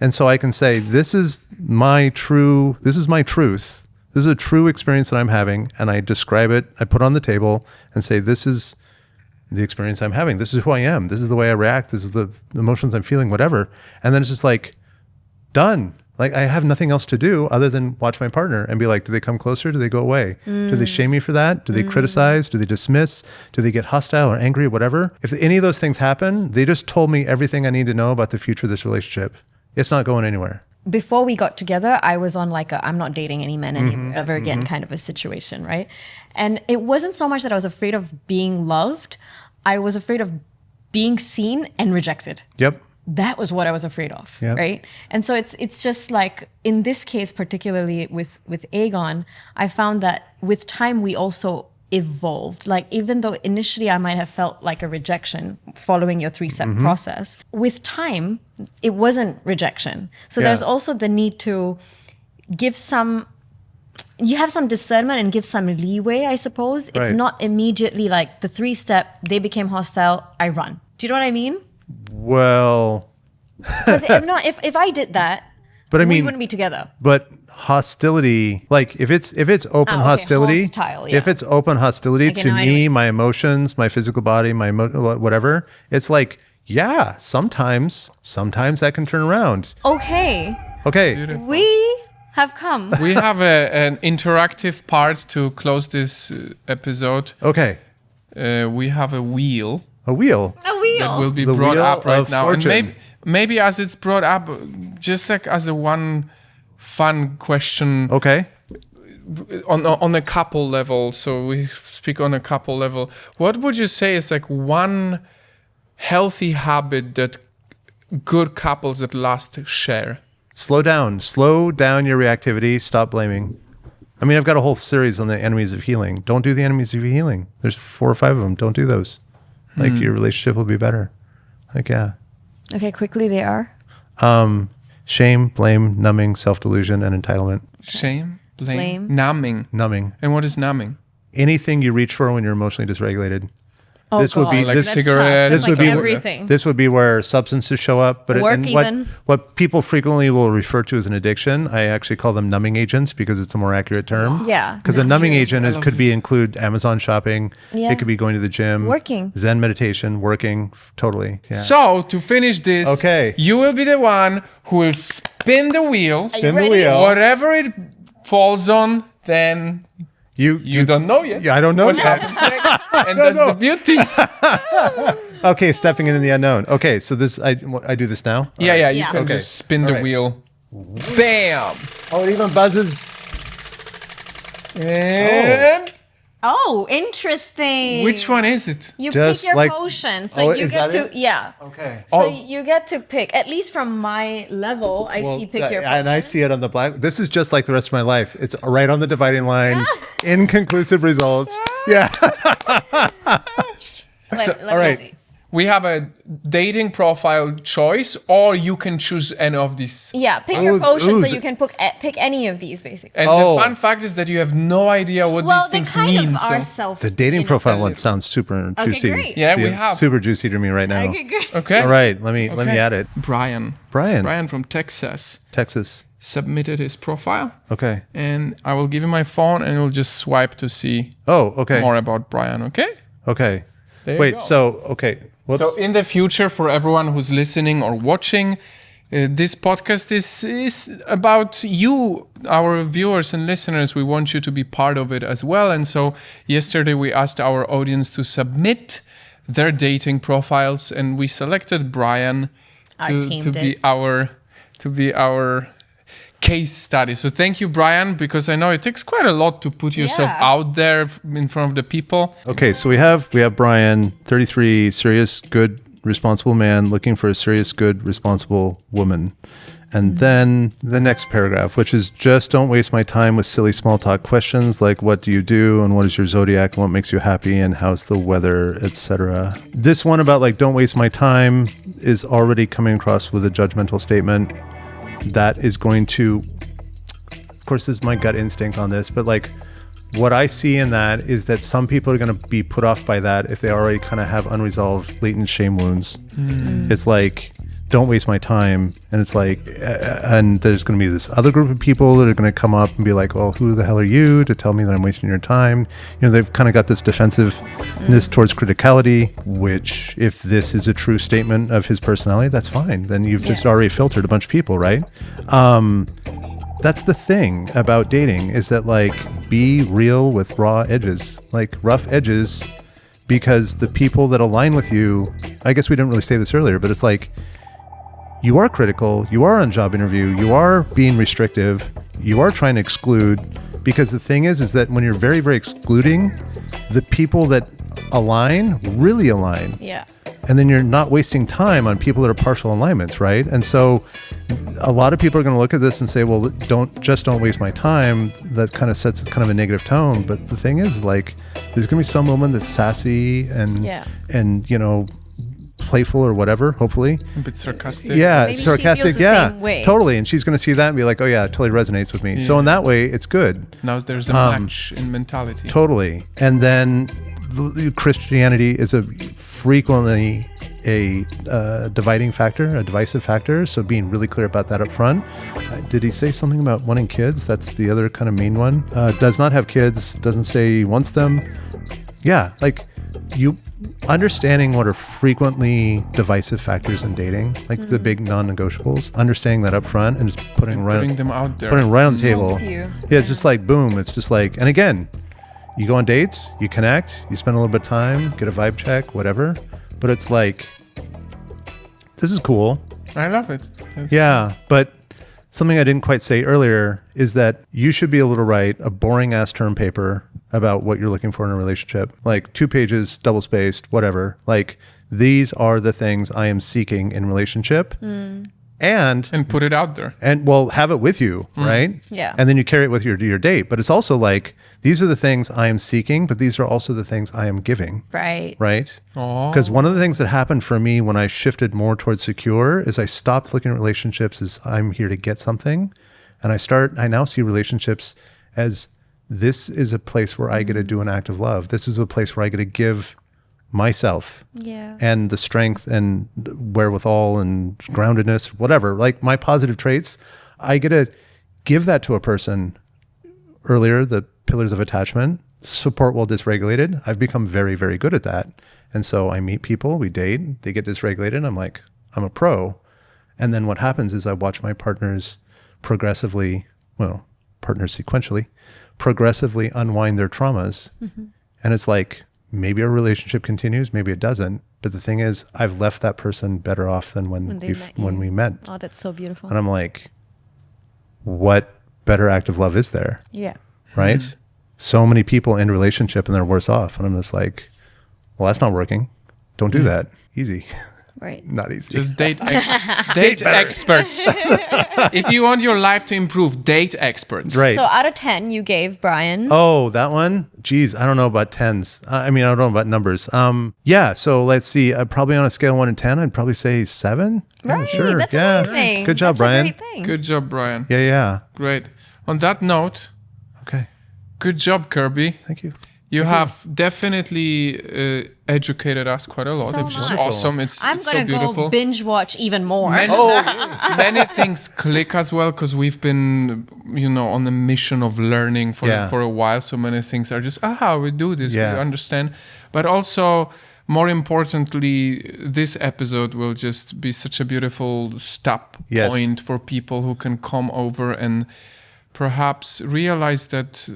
And so I can say, this is my truth. This is a true experience that I'm having. And I describe it, I put it on the table and say, this is the experience I'm having. This is who I am. This is the way I react. This is the emotions I'm feeling, whatever. And then it's just like, done. Like I have nothing else to do other than watch my partner and be like, do they come closer? Do they go away? Do they shame me for that? Do they criticize? Do they dismiss? Do they get hostile or angry, whatever? If any of those things happen, they just told me everything I need to know about the future of this relationship. It's not going anywhere. Before we got together, I was on like I'm not dating any men ever again kind of a situation, right? And it wasn't so much that I was afraid of being loved. I was afraid of being seen and rejected. Yep. That was what I was afraid of, Yep. right? And so it's just like, in this case, particularly with Aegon, I found that with time, we also evolved. Like, even though initially I might have felt like a rejection following your 3-step process, with time, it wasn't rejection. So there's also the need to give you have some discernment and give some leeway, I suppose. It's Right. not immediately like the 3-step, they became hostile, I run. Do you know what I mean? Well, Because if I did that, but I we mean, wouldn't be together. but hostility, like if it's open hostility, hostile, yeah. if it's open hostility Okay, to now I know me, my emotions, my physical body, my whatever, it's like, yeah, sometimes that can turn around. Okay, Okay. we have come. We have an interactive part to close this episode. Okay. We have a wheel A wheel. A wheel. that will be The brought wheel up right of now. fortune. And maybe as it's brought up, just like as a one fun question Okay. on a couple level. So we speak on a couple level. What would you say is like one healthy habit that good couples that last share? Slow down your reactivity. Stop blaming. I mean, I've got a whole series on the enemies of healing. Don't do the enemies of healing. There's 4 or 5 of them. Don't do those. Like your relationship will be better. Like, yeah. Okay, quickly they are. Shame, blame, numbing, self-delusion, and entitlement. Shame, blame, Blame. Numbing. And what is numbing? Anything you reach for when you're emotionally dysregulated. Oh, This would God. be- Like this- cigarettes. this Like would be- everything. This would be where substances show up. But Work and even. what people frequently will refer to as an addiction, I actually call them numbing agents because it's a more accurate term. Yeah. Because a numbing agent could include Amazon shopping. Yeah. It could be going to the gym. Working. Zen meditation, working. Totally. Yeah. So to finish this, Okay. you will be the one who will spin the wheel. Spin the ready? wheel. Whatever it falls on, then you don't know yet. Yeah, I don't know what yet. happens next. And that's the beauty. Okay, stepping into the unknown. Okay, so this I do this now. Yeah, you Yeah. can Okay. just spin the All right. wheel. Bam! Oh, it even buzzes. And Oh, interesting. which one is it? You Just pick your like- potion, so Oh, you is get that to it? Okay. So Oh. you get to pick. At least from my level, I see pick your potion. and I see it on the black. This is just like the rest of my life. It's right on the dividing line. Inconclusive results. Yeah. Let me all right. see. we have a dating profile choice, or you can choose any of these. Yeah, pick your potion, so you can pick any of these, basically. And the fun fact is that you have no idea what these things mean. The dating profile one sounds super juicy. Great. Yeah, we have. Super juicy to me right now. Okay, great. Okay. All right, let me add it. Brian from Texas submitted his profile. Okay. And I will give you my phone, and you'll just swipe to see more about Brian, okay? Okay. Wait, so, okay. Whoops. So in the future, for everyone who's listening or watching, this podcast is about you, our viewers and listeners. We want you to be part of it as well. And so yesterday we asked our audience to submit their dating profiles, and we selected Brian to be our case study. So thank you, Brian, because I know it takes quite a lot to put yourself out there in front of the people. Okay, so we have Brian, 33, serious, good, responsible man looking for a serious, good, responsible woman. And then the next paragraph, which is just don't waste my time with silly small talk questions like what do you do and what is your zodiac and what makes you happy and how's the weather, etc. This one about like don't waste my time is already coming across with a judgmental statement that is going to, of course, this is my gut instinct on this, but like what I see in that is that some people are going to be put off by that if they already kind of have unresolved latent shame wounds. It's like, don't waste my time. And it's like, and there's going to be this other group of people that are going to come up and be like, well, who the hell are you to tell me that I'm wasting your time? You know, they've kind of got this defensive-ness towards criticality, which if this is a true statement of his personality, that's fine. Then you've just already filtered a bunch of people, right? That's the thing about dating is that like, be real with raw edges, like rough edges, because the people that align with you, I guess we didn't really say this earlier, but it's like, you are critical, you are on job interview, you are being restrictive, you are trying to exclude, because the thing is that when you're very, very excluding, the people that align really align. Yeah. And then you're not wasting time on people that are partial alignments, right? And so a lot of people are going to look at this and say, well, don't waste my time. That kind of sets kind of a negative tone. But the thing is, like, there's going to be some woman that's sassy and you know, playful or whatever, hopefully. A bit sarcastic. Yeah, maybe sarcastic. She feels the same way. Totally. And she's going to see that and be like, oh yeah, it totally resonates with me. Yeah. So in that way, it's good. Now there's a match in mentality. Totally. And then Christianity is frequently a dividing factor, a divisive factor. So being really clear about that up front. Did he say something about wanting kids? That's the other kind of main one. Does not have kids. Doesn't say he wants them. Yeah, like you understanding what are frequently divisive factors in dating, like the big non-negotiables. Understanding that up front and just putting them out there, putting right on the table. Yeah, it's just like boom. It's just like, and again. You go on dates, you connect, you spend a little bit of time, get a vibe check, whatever. But it's like, this is cool. I love it. Yeah, but something I didn't quite say earlier is that you should be able to write a boring ass term paper about what you're looking for in a relationship. Like 2 pages, double spaced, whatever. Like, these are the things I am seeking in relationship. And put it out there. And well, have it with you, right? Yeah. And then you carry it with you to your date. But it's also like, these are the things I am seeking, but these are also the things I am giving. Right. Right? Because one of the things that happened for me when I shifted more towards secure is I stopped looking at relationships as I'm here to get something. And I now see relationships as this is a place where I get to do an act of love. This is a place where I get to give myself and the strength and wherewithal and groundedness, whatever, like my positive traits, I get to give that to a person. Earlier, the pillars of attachment, support while dysregulated. I've become very, very good at that. And so I meet people, we date, they get dysregulated, and I'm like, I'm a pro. And then what happens is I watch my partners sequentially, progressively unwind their traumas. And it's like, maybe our relationship continues, maybe it doesn't. But the thing is, I've left that person better off than when we met. Oh, that's so beautiful. And I'm like, what better act of love is there? Yeah. Right? So many people in relationship and they're worse off. And I'm just like, well, that's not working. Don't do that. Easy. Right. Not easy. Just date experts. If you want your life to improve, date experts. Right. So out of 10, you gave Brian. Oh, that one? Geez, I don't know about tens. I mean, I don't know about numbers. Yeah, so let's see. Probably on a scale of 1 to 10, I'd probably say 7. Right. Yeah, sure. That's yeah. amazing. Good job, That's Brian. A great thing. Good job, Brian. Yeah. Great. On that note, Okay. good job, Kirby. Thank you. You have definitely educated us quite a lot, So which is much. awesome. It's I'm so going to beautiful. go binge watch even more. Many things click as well because we've been, on a mission of learning for a while. So many things are just, we do this, we understand. But also, more importantly, this episode will just be such a beautiful stop point for people who can come over and perhaps realize that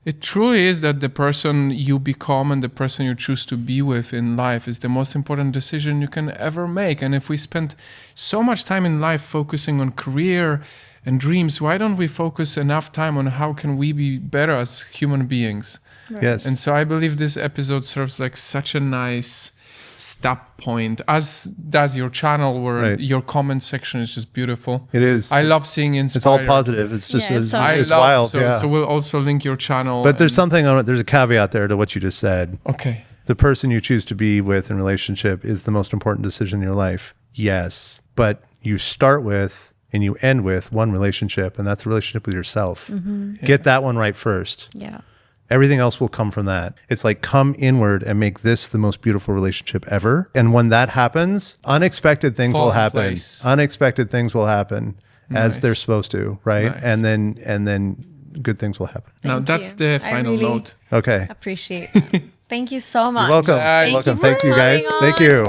it truly is that the person you become and the person you choose to be with in life is the most important decision you can ever make. And if we spend so much time in life focusing on career and dreams, why don't we focus enough time on how can we be better as human beings? Right. Yes. And so I believe this episode serves like such a nice stop point, as does your channel, where your comment section is just beautiful. It is. I love seeing inspired. It's all positive. It's just it's love, wild. So we'll also link your channel. But there's something on it. There's a caveat there to what you just said. Okay. The person you choose to be with in relationship is the most important decision in your life. Yes. But you start with and you end with one relationship, and that's the relationship with yourself. Mm-hmm. Get that one right first. Yeah. Everything else will come from that. It's like come inward and make this the most beautiful relationship ever. And when that happens, unexpected things will happen. Unexpected things will happen as they're supposed to, right? Nice. And then good things will happen. Now that's the final note. Okay. Appreciate. Thank you so much. You're welcome. Thank welcome. You Thank you guys. Thank you.